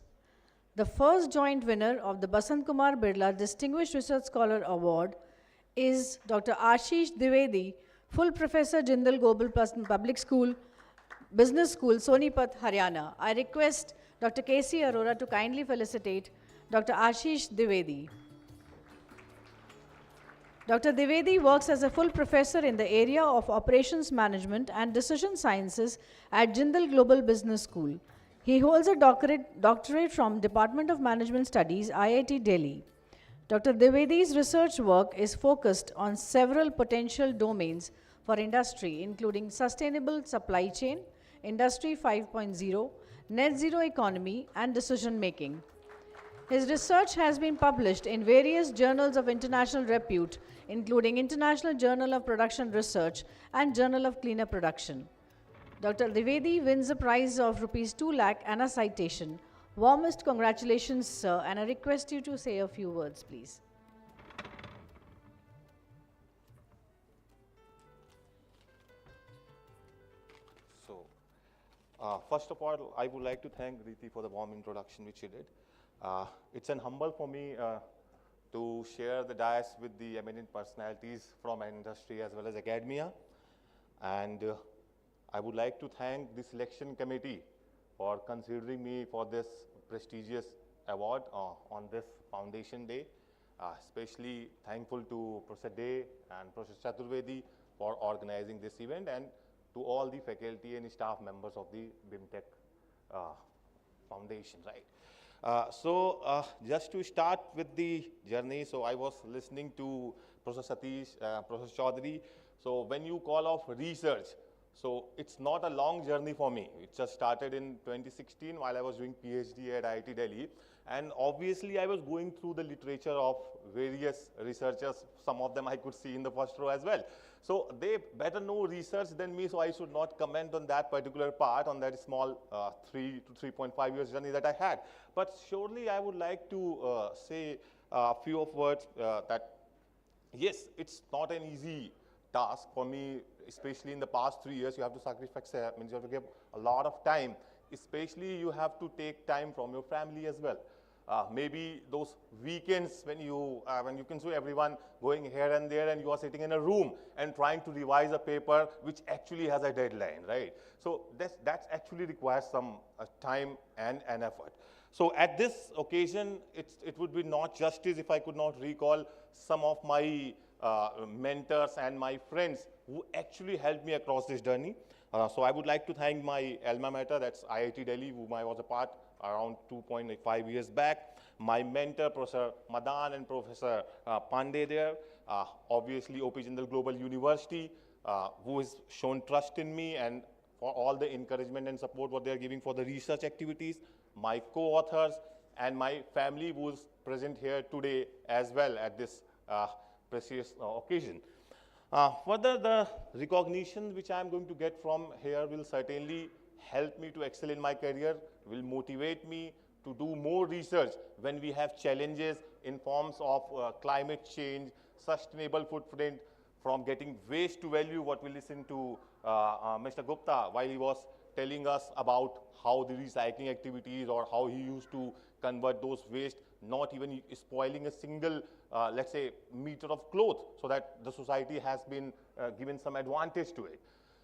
The first joint winner of the Basant Kumar Birla Distinguished Research Scholar Award is Dr. Ashish Dwivedi, Full Professor, Jindal Global Public School, Business School, Sonipat, Haryana. I request Dr. K.C. Arora to kindly felicitate Dr. Ashish Dwivedi. Dr. Dwivedi works as a full professor in the area of operations management and decision sciences at Jindal Global Business School. He holds a doctorate from Department of Management Studies, IIT Delhi. Dr. Dwivedi's research work is focused on several potential domains for industry, including sustainable supply chain, Industry 5.0, net zero economy, and decision making. His research has been published in various journals of international repute, including International Journal of Production Research and Journal of Cleaner Production. Dr. Dwivedi wins a prize of Rs 2 lakh and a citation. Warmest congratulations, sir, and I request you to say a few words, please. So, first of all, I would like to thank Riti for the warm introduction which she did. It's an humble for me to share the dais with the eminent personalities from industry as well as academia. And I would like to thank the selection committee for considering me for this prestigious award on this Foundation Day. Especially thankful to Professor Day and Professor Chaturvedi for organizing this event, and to all the faculty and staff members of the BIMTech Foundation, right? Just to start with the journey, so I was listening to Professor Satish, Professor Chaudhary. So when you call off research, so it's not a long journey for me. It just started in 2016 while I was doing PhD at IIT Delhi. And obviously I was going through the literature of various researchers. Some of them I could see in the first row as well. So they better know research than me, so I should not comment on that particular part, on that small 3 to 3.5 years journey that I had. But surely I would like to say a few of words that yes, it's not an easy task for me, especially in the past 3 years. You have to sacrifice, means you have to give a lot of time, especially you have to take time from your family as well. Maybe those weekends when you can see everyone going here and there and you are sitting in a room and trying to revise a paper which actually has a deadline, right? So that actually requires some time and effort. So at this occasion, it would be not justice if I could not recall some of my mentors and my friends who actually helped me across this journey. So I would like to thank my alma mater, that's IIT Delhi, whom I was a part around 2.5 years back. My mentor, Professor Madan and Professor Pandey there. Obviously, OP Jindal Global University, who has shown trust in me and for all the encouragement and support what they are giving for the research activities. My co-authors and my family who is present here today as well at this precious occasion. Further, the recognition which I am going to get from here will certainly help me to excel in my career, will motivate me to do more research when we have challenges in forms of climate change, sustainable footprint, from getting waste to value, what we listened to Mr. Gupta while he was telling us about how the recycling activities or how he used to convert those waste, not even spoiling a single, let's say, meter of cloth, so that the society has been given some advantage to it.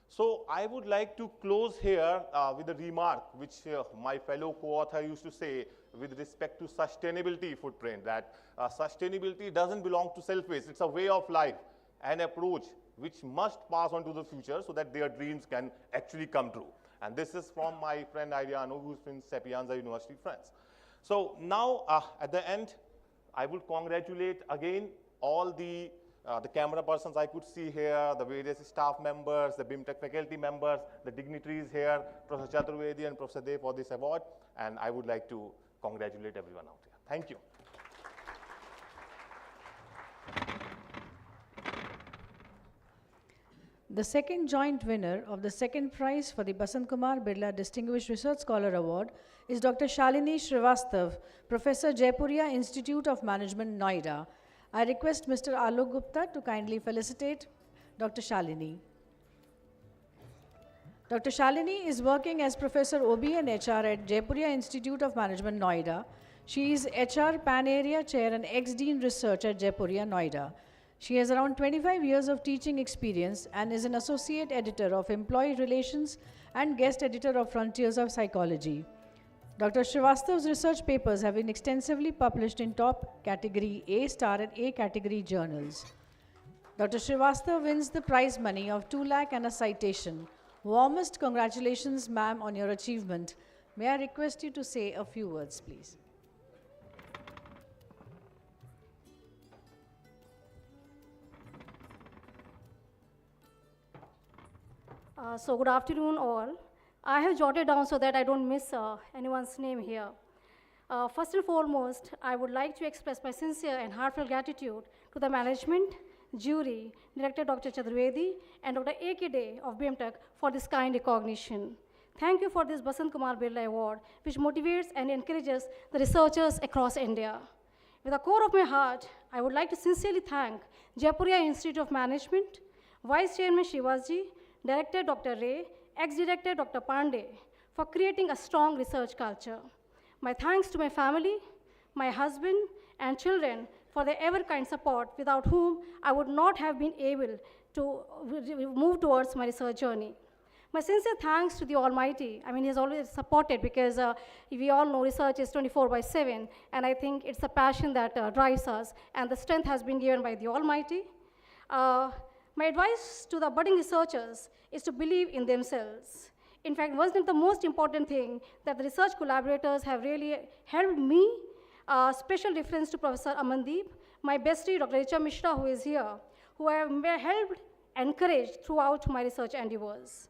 So I would like to close here with a remark which my fellow co-author used to say with respect to sustainability footprint, that sustainability doesn't belong to self-waste. It's a way of life, an approach which must pass on to the future so that their dreams can actually come true. And this is from my friend Ariano, who's in Sapienza University, France. So now at the end, I will congratulate again all the camera persons I could see here, the various staff members, the BIMTech faculty members, the dignitaries here, Professor Chaturvedi and Professor Dey for this award. And I would like to congratulate everyone out here. Thank you. The second joint winner of the second prize for the Basant Kumar Birla Distinguished Research Scholar Award is Dr. Shalini Srivastav, Professor, Jaipuria Institute of Management, Noida. I request Mr. Alok Gupta to kindly felicitate Dr. Shalini. Dr. Shalini is working as Professor OB and HR at Jaipuria Institute of Management, Noida. She is HR Pan Area Chair and ex-Dean Research at Jaipuria, Noida. She has around 25 years of teaching experience and is an associate editor of Employee Relations and guest editor of Frontiers of Psychology. Dr. Srivastav's research papers have been extensively published in top category A star and A category journals. Dr. Srivastav wins the prize money of 2 lakh and a citation. Warmest congratulations, ma'am, on your achievement. May I request you to say a few words, please? So good afternoon all. I have jotted down so that I don't miss anyone's name here. First and foremost, I would like to express my sincere and heartfelt gratitude to the management, jury, Director Dr. Chaturvedi, and Dr. A.K. Day of BIMTech for this kind recognition. Thank you for this Basant Kumar Birla Award, which motivates and encourages the researchers across India. With the core of my heart, I would like to sincerely thank Jaipuria Institute of Management, Vice Chairman Shivaji, Director Dr. Ray, ex-director Dr. Pandey, for creating a strong research culture. My thanks to my family, my husband, and children for their ever-kind support, without whom I would not have been able to move towards my research journey. My sincere thanks to the Almighty. I mean, He has always supported, because we all know research is 24/7, and I think it's a passion that drives us, and the strength has been given by the Almighty. My advice to the budding researchers is to believe in themselves. In fact, wasn't the most important thing that the research collaborators have really helped me? Special reference to Professor Amandeep, my bestie, Dr. Richa Mishra, who is here, who have helped, encouraged throughout my research endeavors.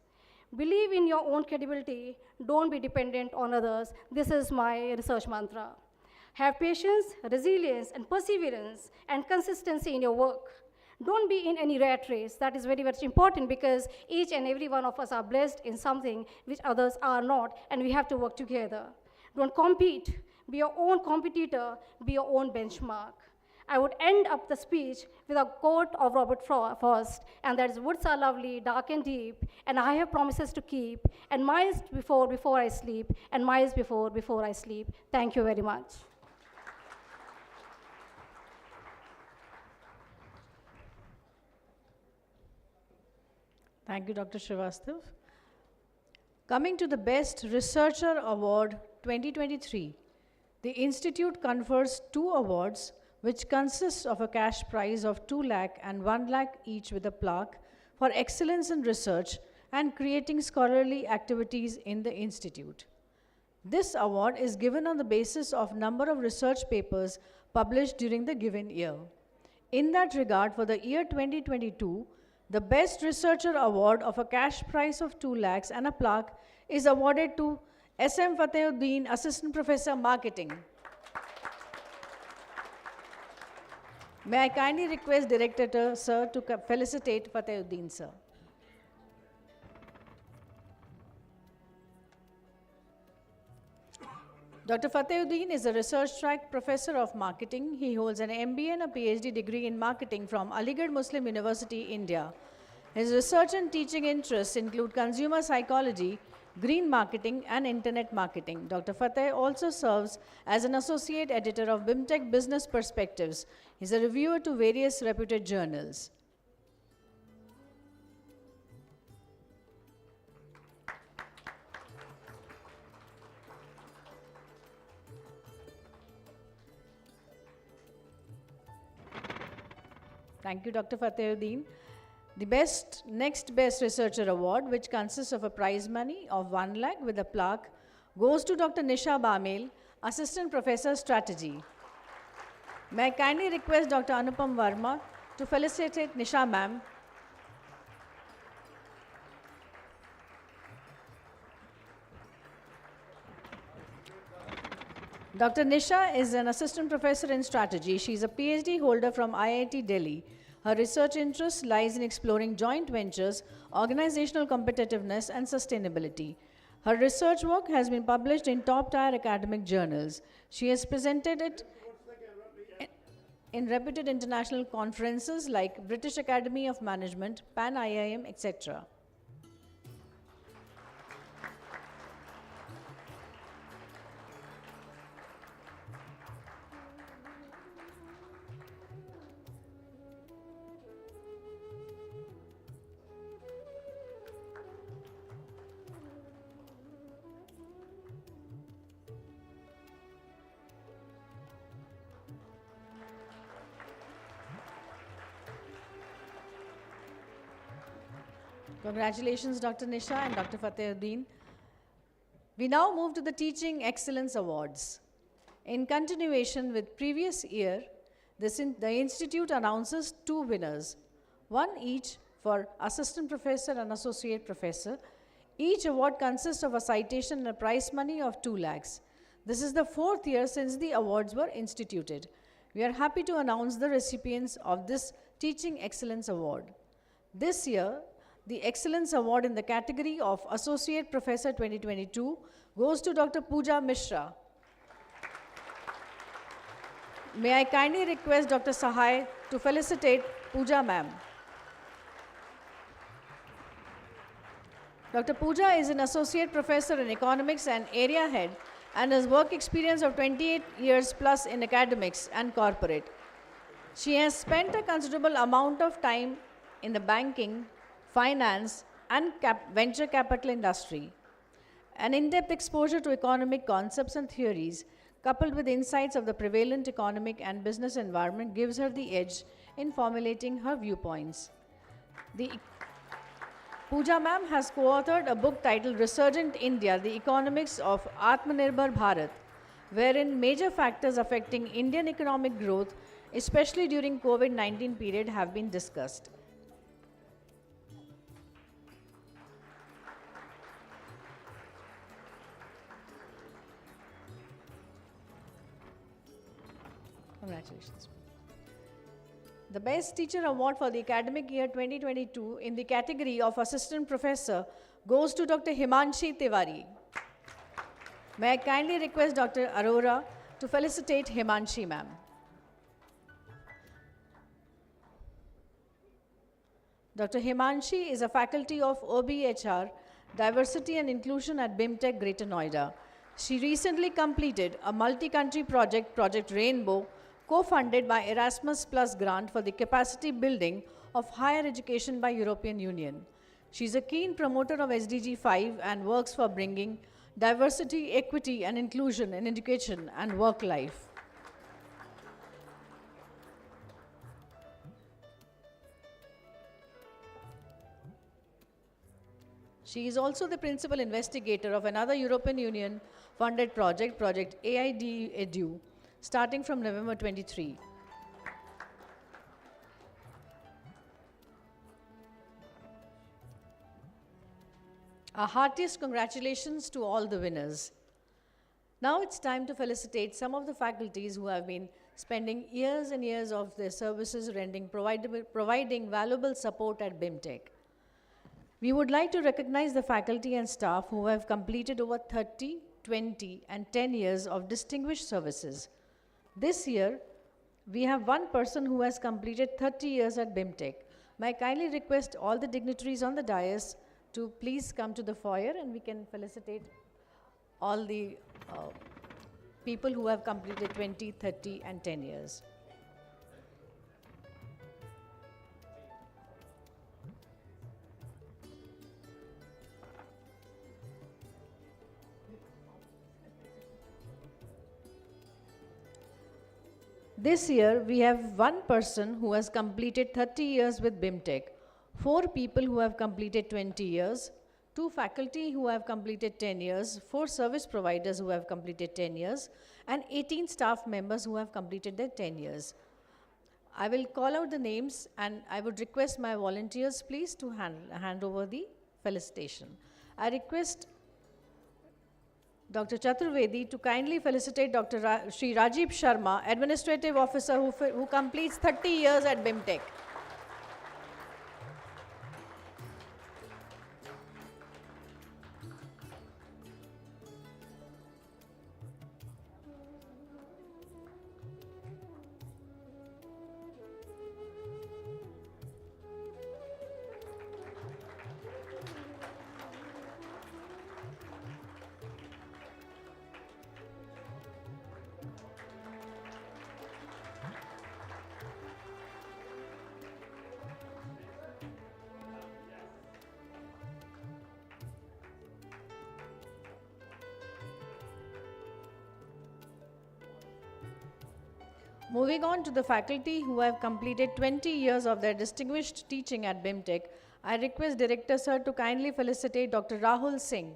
Believe in your own credibility. Don't be dependent on others. This is my research mantra. Have patience, resilience, and perseverance, and consistency in your work. Don't be in any rat race. That is very, very important, because each and every one of us are blessed in something which others are not, and we have to work together. Don't compete. Be your own competitor. Be your own benchmark. I would end up the speech with a quote of Robert Frost, and that is, "Woods are lovely, dark and deep, and I have promises to keep, and miles before I sleep, and miles before I sleep." Thank you very much. Thank you, Dr. Srivastav. Coming to the Best Researcher Award 2023, the Institute confers 2 awards, which consists of a cash prize of 2 lakh and 1 lakh each, with a plaque for excellence in research and creating scholarly activities in the Institute. This award is given on the basis of number of research papers published during the given year. In that regard, for the year 2022, the Best Researcher Award of a cash prize of 2 lakhs and a plaque is awarded to S.M. Fatehudeen, Assistant Professor, Marketing. May I kindly request Director Sir to felicitate Fatehudeen Sir. Dr. Fatehudeen is a research track professor of marketing. He holds an MBA and a PhD degree in marketing from Aligarh Muslim University, India. His research and teaching interests include consumer psychology, green marketing, and internet marketing. Dr. Fateh also serves as an associate editor of BIMTech Business Perspectives. He's a reviewer to various reputed journals. Thank you, Dr. Fatehudeen. The next best researcher award, which consists of a prize money of 1 lakh with a plaque, goes to Dr. Nisha Bamel, Assistant Professor, Strategy. May I kindly request Dr. Anupam Verma to felicitate Nisha ma'am. Dr. Nisha is an assistant professor in strategy. She is a PhD holder from IIT Delhi. Her research interest lies in exploring joint ventures, organizational competitiveness, and sustainability. Her research work has been published in top-tier academic journals. She has presented it in reputed international conferences like British Academy of Management, Pan IIM, etc. Congratulations, Dr. Nisha and Dr. Fatehudeen. We now move to the Teaching Excellence Awards. In continuation with previous year, the Institute announces 2 winners, one each for Assistant Professor and Associate Professor. Each award consists of a citation and a prize money of 2 lakhs. This is the 4th year since the awards were instituted. We are happy to announce the recipients of this Teaching Excellence Award. This year, the Excellence Award in the category of Associate Professor 2022 goes to Dr. Pooja Mishra. May I kindly request Dr. Sahai to felicitate Pooja ma'am. Dr. Pooja is an Associate Professor in Economics and Area Head and has work experience of 28 years plus in academics and corporate. She has spent a considerable amount of time in the banking, finance, and venture capital industry. An in-depth exposure to economic concepts and theories, coupled with insights of the prevalent economic and business environment, gives her the edge in formulating her viewpoints. Pooja ma'am has co-authored a book titled Resurgent India, The Economics of Atmanirbhar Bharat, wherein major factors affecting Indian economic growth, especially during COVID-19 period, have been discussed. Congratulations. The Best Teacher Award for the academic year 2022 in the category of Assistant Professor goes to Dr. Himanshi Tiwari. May I kindly request Dr. Arora to felicitate Himanshi ma'am. Dr. Himanshi is a faculty of OBHR, Diversity and Inclusion at BIMTech, Greater Noida. She recently completed a multi-country project, Project Rainbow, co-funded by Erasmus Plus grant for the capacity building of higher education by European Union. She is a keen promoter of SDG 5 and works for bringing diversity, equity, and inclusion in education and work life. She is also the principal investigator of another European Union funded project, Project AID Edu, starting from November 23. Our heartiest congratulations to all the winners. Now it's time to felicitate some of the faculties who have been spending years and years of their services providing valuable support at BIMTech. We would like to recognize the faculty and staff who have completed over 30, 20, and 10 years of distinguished services. This year, we have one person who has completed 30 years at BIMTech. May I kindly request all the dignitaries on the dais to please come to the foyer and we can felicitate all the people who have completed 20, 30, and 10 years. This year, we have one person who has completed 30 years with BIMTech, 4 people who have completed 20 years, 2 faculty who have completed 10 years, 4 service providers who have completed 10 years, and 18 staff members who have completed their 10 years. I will call out the names and I would request my volunteers please to hand over the felicitation. I request Dr. Chaturvedi to kindly felicitate Dr. Shri Rajiv Sharma, Administrative Officer who completes 30 years at BIMTech. Moving on to the faculty who have completed 20 years of their distinguished teaching at BIMTech, I request Director Sir to kindly felicitate Dr. Rahul Singh.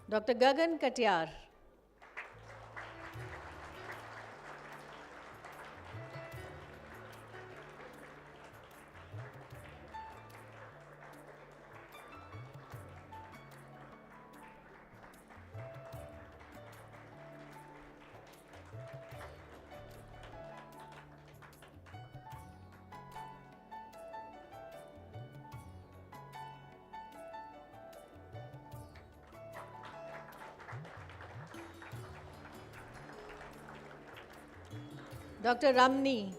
Dr. Gagan Katyar. Dr. Ramni.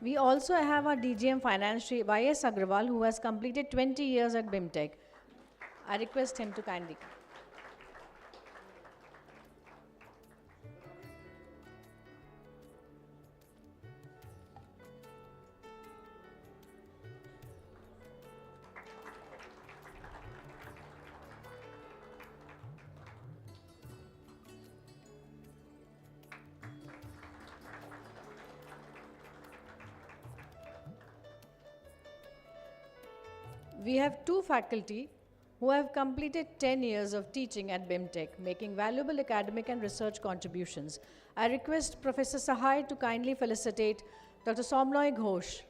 We also have our DGM Finance, Shri Y.S. Agrawal, who has completed 20 years at BIMTech. I request him to kindly come. We have two faculty who have completed 10 years of teaching at BIMTech, making valuable academic and research contributions. I request Professor Sahai to kindly felicitate Dr. Somnoy Ghosh.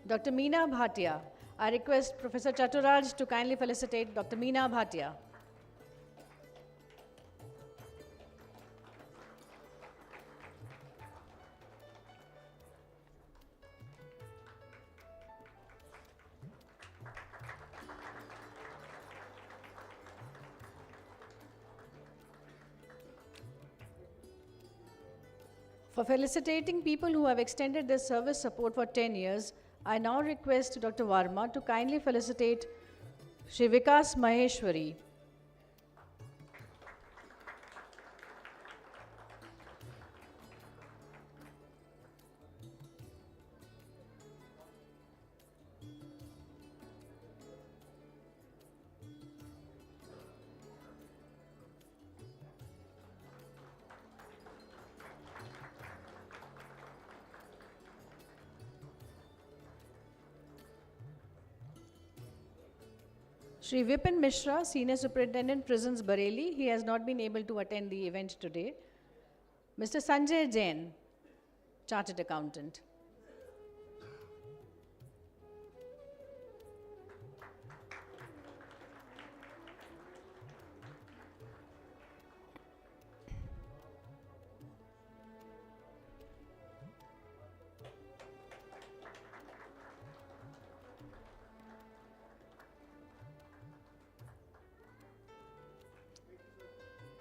Dr. Meena Bhatia. I request Professor Chaturaj to kindly felicitate Dr. Meena Bhatia. For felicitating people who have extended their service support for 10 years, I now request Dr. Varma to kindly felicitate Shri Vikas Maheshwari. Shri Vipin Mishra, Senior Superintendent Prisons Bareilly, he has not been able to attend the event today. Mr. Sanjay Jain, Chartered Accountant.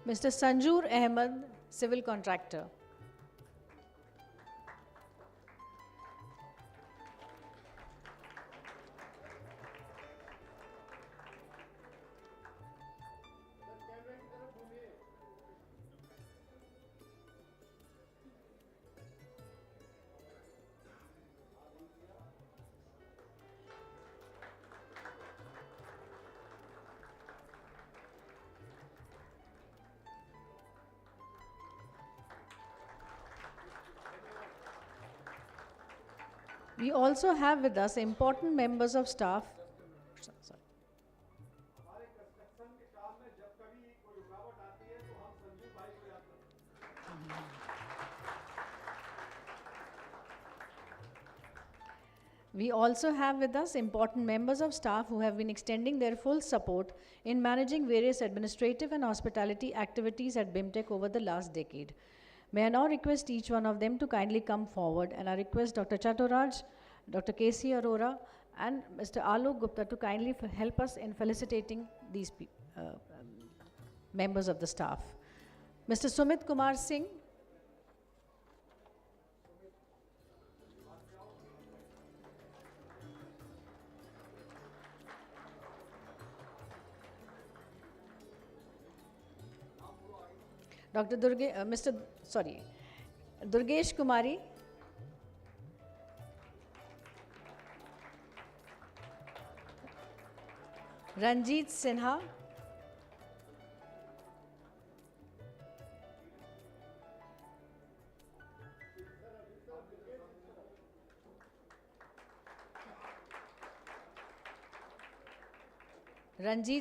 Mr. Sanjoor Ahmed, Civil Contractor. We also have with us important members of staff. Sorry. We also have with us important members of staff who have been extending their full support in managing various administrative and hospitality activities at BIMTech over the last decade. May I now request each one of them to kindly come forward, and I request Dr. Chaturaj, Dr. K.C. Arora and Mr. Alok Gupta to kindly help us in felicitating these members of the staff. Mr. Sumit Kumar Singh, Durgesh Kumari, Ranjit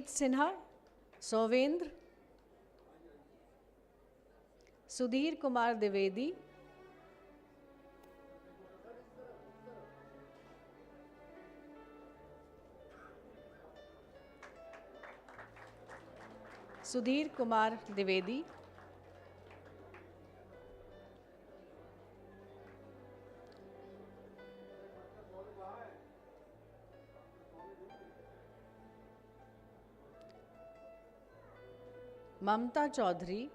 Sinha, Sovendra, Sudhir Kumar Divedi, Mamta Chaudhary,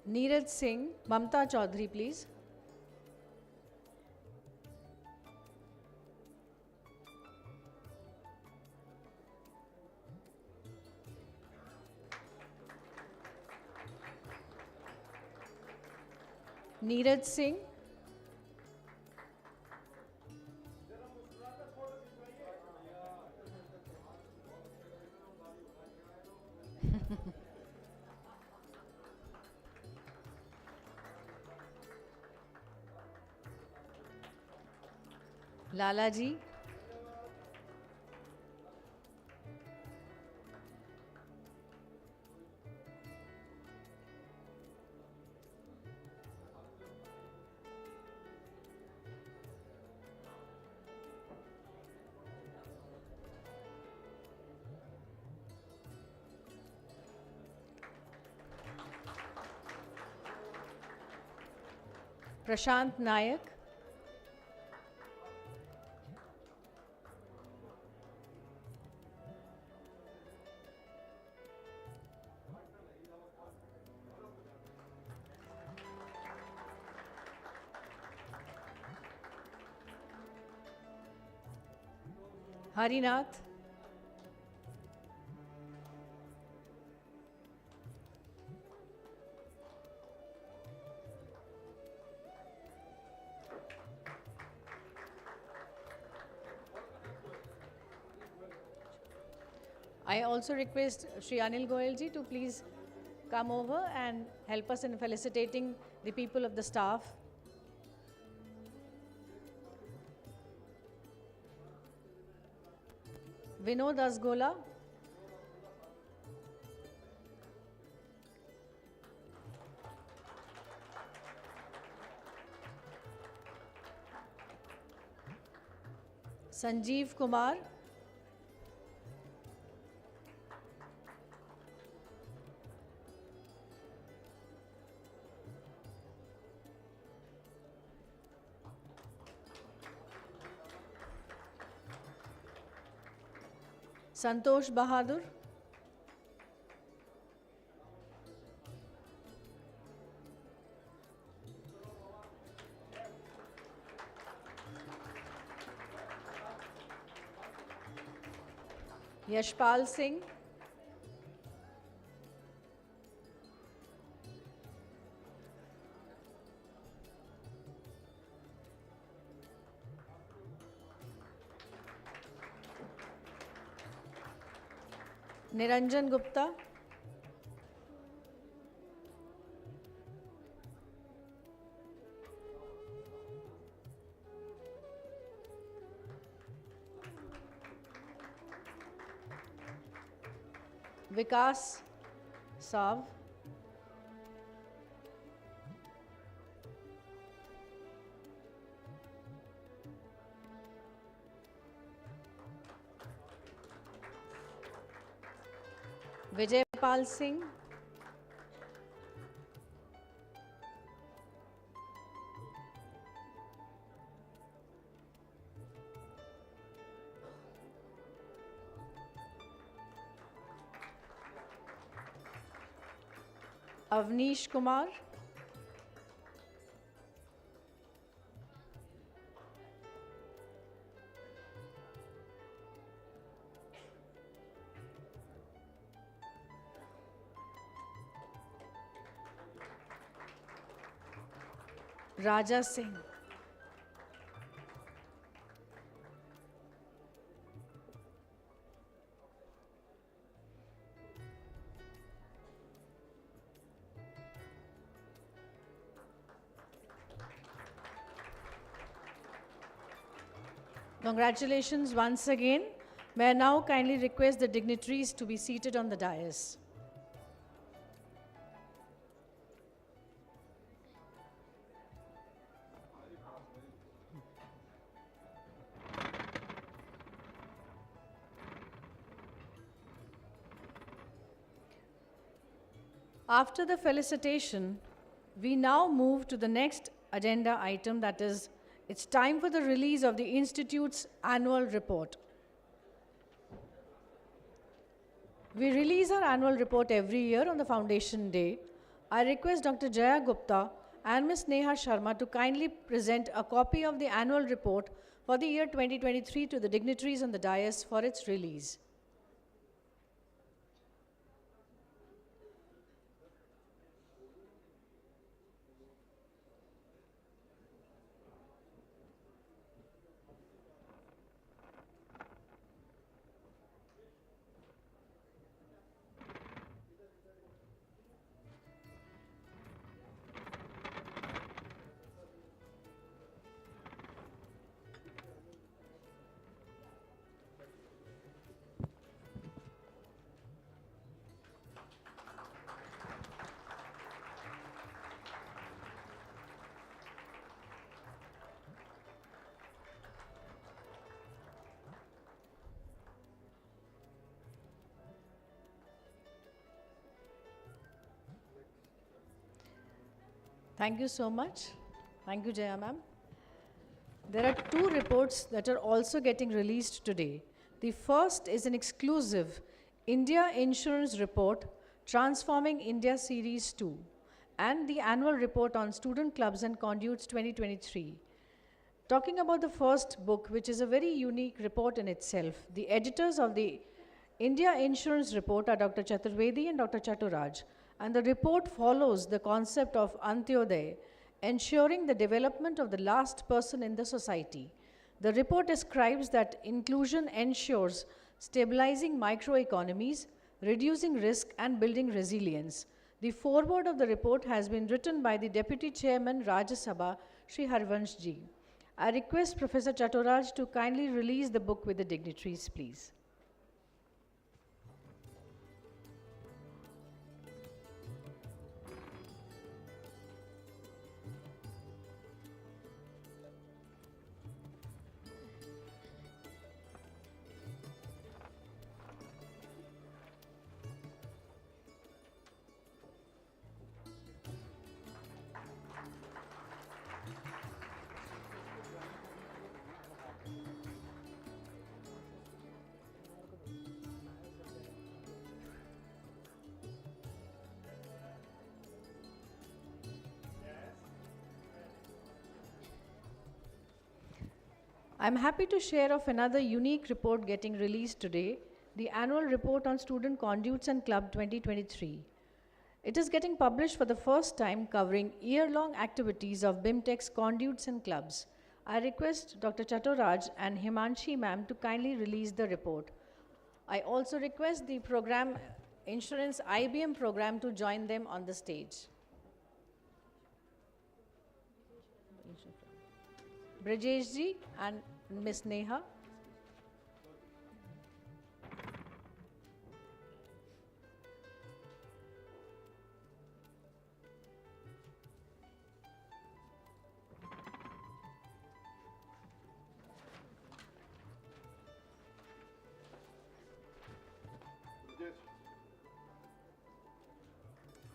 Neeraj Singh, Mamta Chaudhary, please. Neeraj Singh, Lalaji, Prashant Nayak, Harinath, I also request Shri Anil Goyal ji to please come over and help us in felicitating the people of the staff. Vinod Asgola, Sanjeev Kumar, Santosh Bahadur, Yashpal Singh, Niranjan Gupta. Vikas Sav. Vijay Pal Singh. Avnish Kumar. Raja Singh. Congratulations once again. May I now kindly request the dignitaries to be seated on the dais. After the felicitation, we now move to the next agenda item, that is, it's time for the release of the Institute's annual report. We release our annual report every year on the Foundation Day. I request Dr. Jaya Gupta and Ms. Neha Sharma to kindly present a copy of the annual report for the year 2023 to the dignitaries on the dais for its release. Thank you so much. Thank you, Jaya ma'am. There are two reports that are also getting released today. The first is an exclusive India Insurance Report, Transforming India Series 2, and the annual report on Student Clubs and Conduits 2023. Talking about the first book, which is a very unique report in itself, the editors of the India Insurance Report are Dr. Chaturvedi and Dr. Chaturaj, and the report follows the concept of Antyodaya, ensuring the development of the last person in the society. The report describes that inclusion ensures stabilizing microeconomies, reducing risk, and building resilience. The foreword of the report has been written by the Deputy Chairman Rajya Sabha, Shri Harvansh Ji. I request Professor Chaturaj to kindly release the book with the dignitaries, please. I'm happy to share of another unique report getting released today, the annual report on Student Conduits and Club 2023. It is getting published for the first time, covering year-long activities of BIMTEC's Conduits and Clubs. I request Dr. Chaturaj and Himanshi ma'am to kindly release the report. I also request the program Insurance IBM program to join them on the stage. Brajesh ji and Ms. Neha.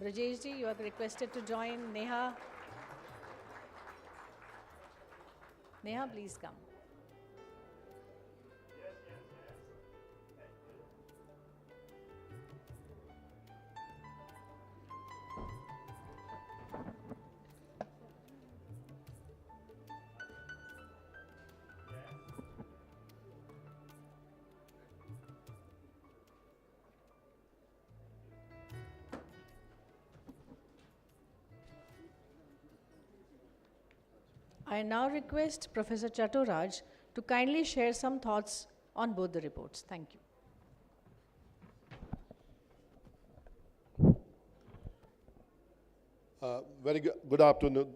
Brajesh ji, you are requested to join Neha. Neha, please come. I now request Professor Chaturaj to kindly share some thoughts on both the reports. Thank you. Very good afternoon,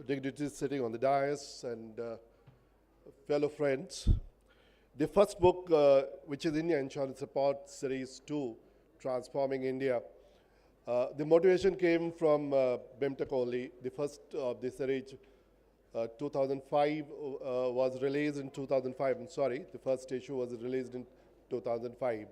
dignitaries sitting on the dais and fellow friends. The first book, which is India Insurance Report Series 2, Transforming India, the motivation came from BIMTech only. The first of the series, 2005, was released in 2005. I'm sorry, the first issue was released in 2005.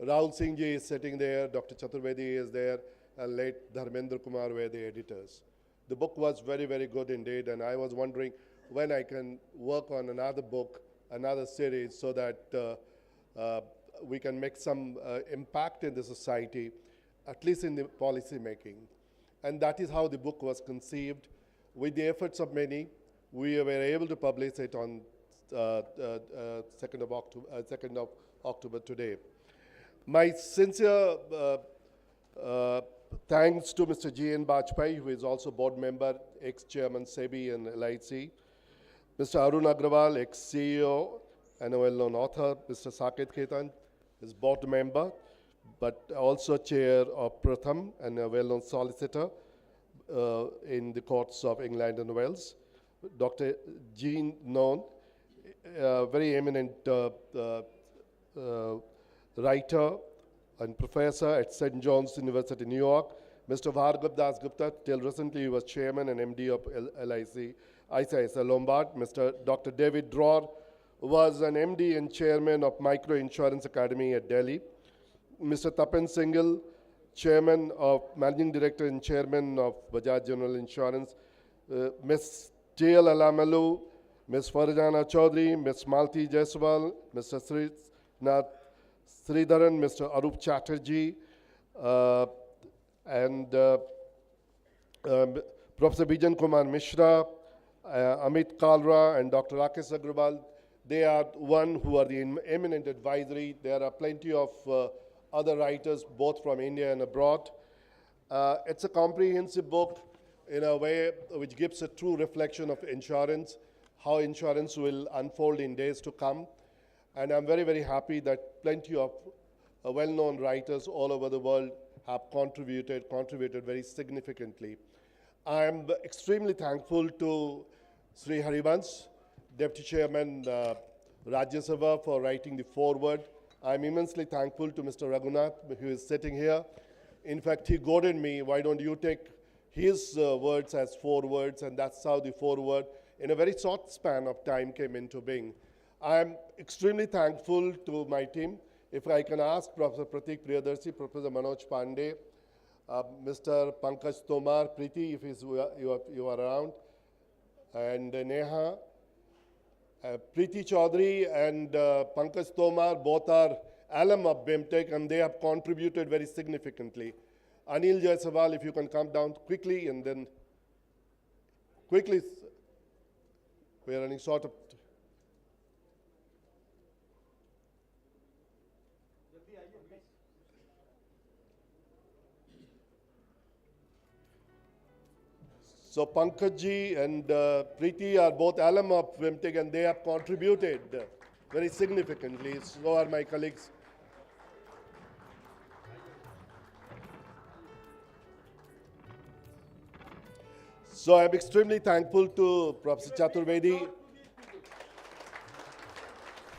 Rahul Singh ji is sitting there, Dr. Chaturvedi is there, and late Dharmendra Kumar were the editors. The book was very, very good indeed, and I was wondering when I can work on another book, another series, so that we can make some impact in the society, at least in the policy making. And that is how the book was conceived. With the efforts of many, we were able to publish it on 2nd of October today. My sincere thanks to Mr. G.N. Bajpai, who is also board member, ex-chairman SEBI and LIC, Mr. Arun Agrawal, ex-CEO and a well-known author, Mr. Saket Khetan, is board member, but also chair of Pratham and a well-known solicitor in the courts of England and Wales. Dr. Jean Non, very eminent writer and professor at St. John's University, New York. Mr. Bhargav Das Gupta, till recently he was chairman and MD of LIC, ICICI Lombard. Mr. Dr. David Dror was an MD and chairman of Micro Insurance Academy at Delhi. Mr. Tapan Singhal, chairman of, managing director and chairman of Bajaj General Insurance. Ms. T.L. Alamalu, Ms. Farjana Chaudhary, Ms. Malti Jaiswal, Mr. Srinath Sridharan, Mr. Arup Chatterjee, and Professor Bijan Kumar Mishra, Amit Kalra, and Dr. Rakesh Agrawal. They are one who are the eminent advisory. There are plenty of other writers, both from India and abroad. It's a comprehensive book in a way which gives a true reflection of insurance, how insurance will unfold in days to come. And I'm very, very happy that plenty of well-known writers all over the world have contributed very significantly. I'm extremely thankful to Sri Harivansh, Deputy Chairman Rajya Sabha, for writing the foreword. I'm immensely thankful to Mr. Raghunath, who is sitting here. In fact, he goaded me, why don't you take his words as forewords, and that's how the foreword, in a very short span of time, came into being. I'm extremely thankful to my team. If I can ask Professor Pratik Priyadarshi, Professor Manoj Pandey, Mr. Pankaj Tomar, Preeti, if you are around, and Neha, Preeti Chaudhary and Pankaj Tomar, both are alum of BIMTech, and they have contributed very significantly. Anil Jaiswal, if you can come down quickly, and then quickly, we are running short of. So Pankaj ji and Preeti are both alum of BIMTech, and they have contributed very significantly. So are my colleagues. So I'm extremely thankful to Professor Chaturvedi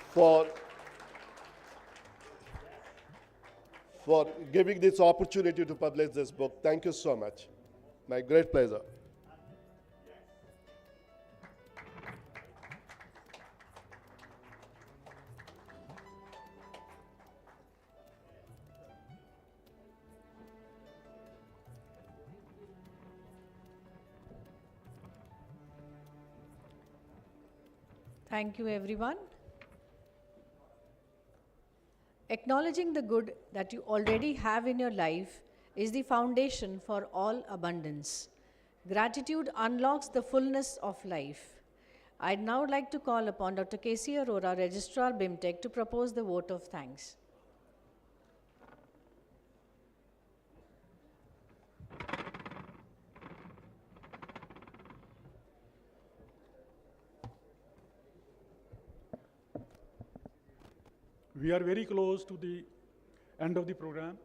for giving this opportunity to publish this book. Thank you so much. My great pleasure. Thank you, everyone. Acknowledging the good that you already have in your life is the foundation for all abundance. Gratitude unlocks the fullness of life. I'd now like to call upon Dr. K.C. Arora, Registrar BIMTech, to propose the vote of thanks. We are very close to the end of the program,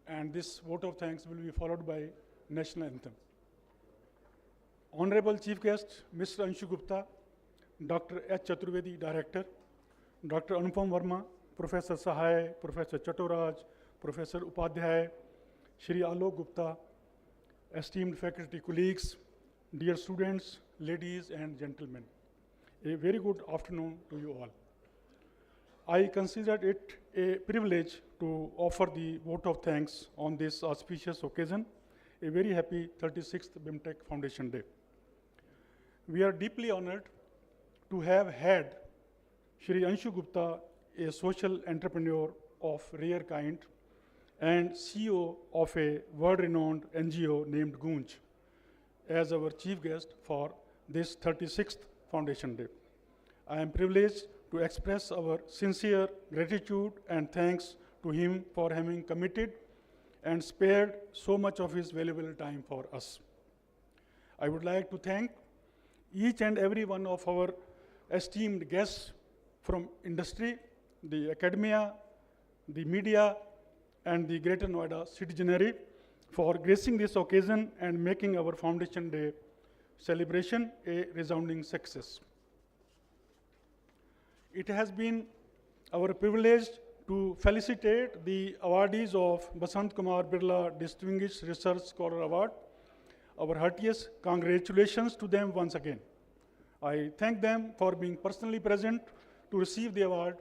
and this vote of thanks will be followed by national anthem. Honorable Chief Guest, Mr. Anshu Gupta, Dr. H. Chaturvedi, Director, Dr. Anupam Verma, Professor Sahai, Professor Chaturaj, Professor Upadhyay, Shri Alok Gupta, esteemed faculty colleagues, dear students, ladies and gentlemen, a very good afternoon to you all. I consider it a privilege to offer the vote of thanks on this auspicious occasion, a very happy 36th BIMTech Foundation Day. We are deeply honored to have had Shri Anshu Gupta, a social entrepreneur of rare kind and CEO of a world-renowned NGO named Gunj, as our chief guest for this 36th Foundation Day. I am privileged to express our sincere gratitude and thanks to him for having committed and spared so much of his valuable time for us. I would like to thank each and every one of our esteemed guests from industry, the academia, the media, and the Greater Noida citizenry for gracing this occasion and making our Foundation Day celebration a resounding success. It has been our privilege to felicitate the awardees of Basant Kumar Birla Distinguished Research Scholar Award. Our heartiest congratulations to them once again. I thank them for being personally present to receive the award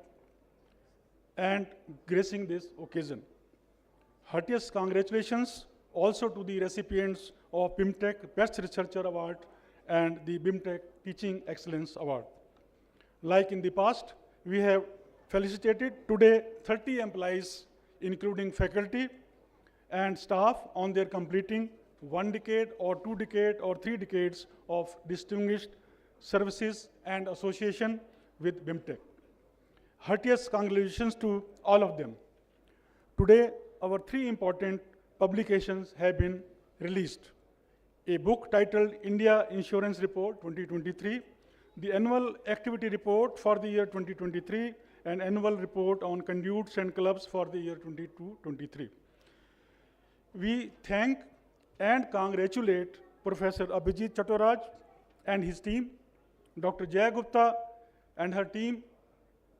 and gracing this occasion. Heartiest congratulations also to the recipients of BIMTech Best Researcher Award and the BIMTech Teaching Excellence Award. Like in the past, we have felicitated today 30 employees, including faculty and staff, on their completing 1 decade or 2 decades or 3 decades of distinguished services and association with BIMTech. Heartiest congratulations to all of them. Today, our 3 important publications have been released. A book titled India Insurance Report 2023, the annual activity report for the year 2023, and annual report on conduits and clubs for the year 22-23. We thank and congratulate Professor Abhijit Chaturaj and his team, Dr. Jaya Gupta and her team,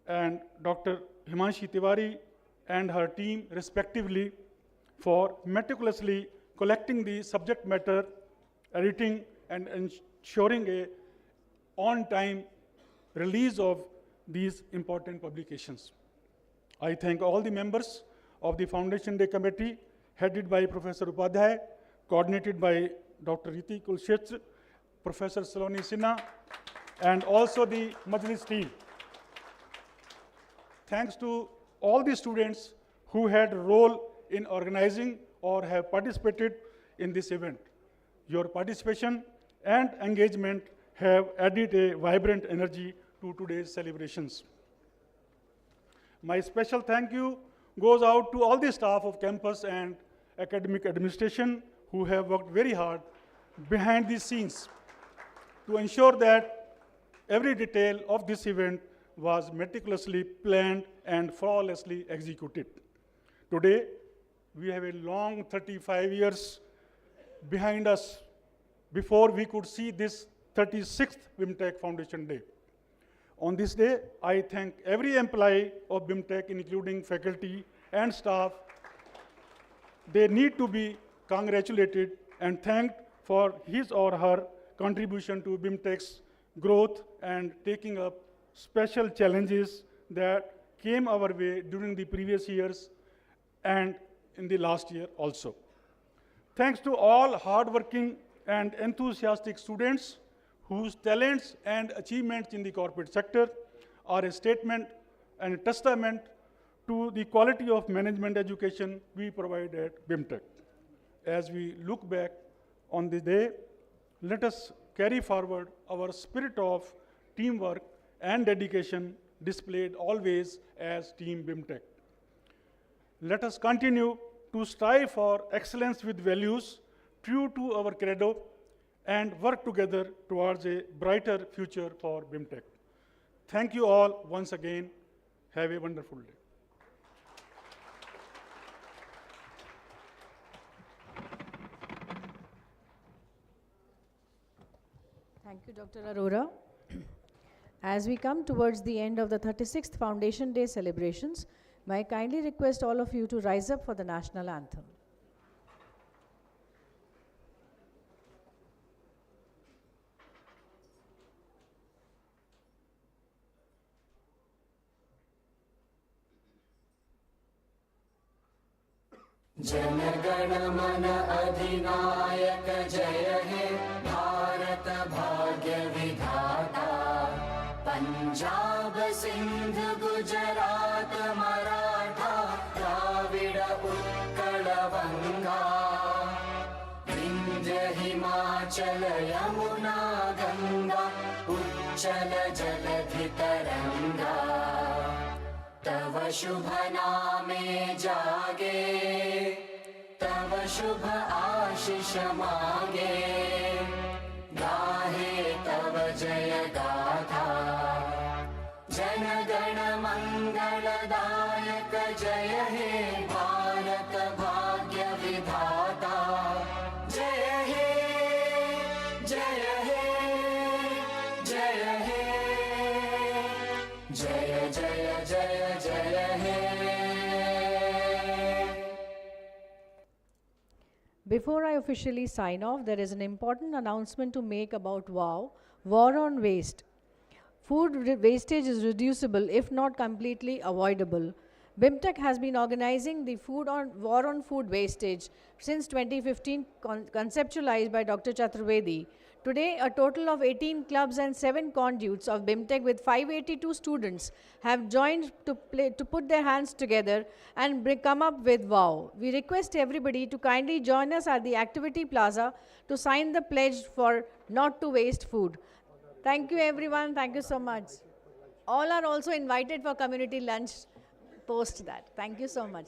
and Dr. Himanshi Tiwari and her team respectively for meticulously collecting the subject matter, editing, and ensuring a on-time release of these important publications. I thank all the members of the Foundation Day Committee, headed by Professor Upadhyay, coordinated by Dr. Riti Kulshetra, Professor Saloni Sinha, and also the Majlis team. Thanks to all the students who had a role in organizing or have participated in this event. Your participation and engagement have added a vibrant energy to today's celebrations. My special thank you goes out to all the staff of campus and academic administration who have worked very hard behind the scenes to ensure that every detail of this event was meticulously planned and flawlessly executed. Today, we have a long 35 years behind us before we could see this 36th BIMTech Foundation Day. On this day, I thank every employee of BIMTech, including faculty and staff. They need to be congratulated and thanked for his or her contribution to BIMTech's growth and taking up special challenges that came our way during the previous years and in the last year also. Thanks to all hardworking and enthusiastic students whose talents and achievements in the corporate sector are a statement and a testament to the quality of management education we provide at BIMTech. As we look back on the day, let us carry forward our spirit of teamwork and dedication displayed always as Team BIMTech. Let us continue to strive for excellence with values true to our credo and work together towards a brighter future for BIMTech. Thank you all once again. Have a wonderful day. Thank you, Dr. Arora. As we come towards the end of the 36th Foundation Day celebrations, may I kindly request all of you to rise up for the national anthem. जनगण मन अधिनायक जय हे भारत भाग्य विधाता पंजाब सिंध गुजरात मराठा द्राविड उत्कल बंगा विंध्य हिमाचल यमुना गंगा उच्चल जलधि तरंगा तव शुभ नामे जागे तव शुभ आशीष मांगे गाहे तव जय गाथा जन गण मंगलदायक जय हे भारत भाग्य विधाता जय हे जय हे जय हे जय जय जय जय हे. Before I officially sign off, there is an important announcement to make about WOW, War on Waste. Food wastage is reducible if not completely avoidable. BIMTech has been organizing the War on Food Wastage since 2015, conceptualized by Dr. Chaturvedi. Today, a total of 18 clubs and 7 conduits of BIMTech with 582 students have joined to put their hands together and come up with WOW. We request everybody to kindly join us at the Activity Plaza to sign the pledge for not to waste food. Thank you, everyone. Thank you so much. All are also invited for community lunch post that. Thank you so much.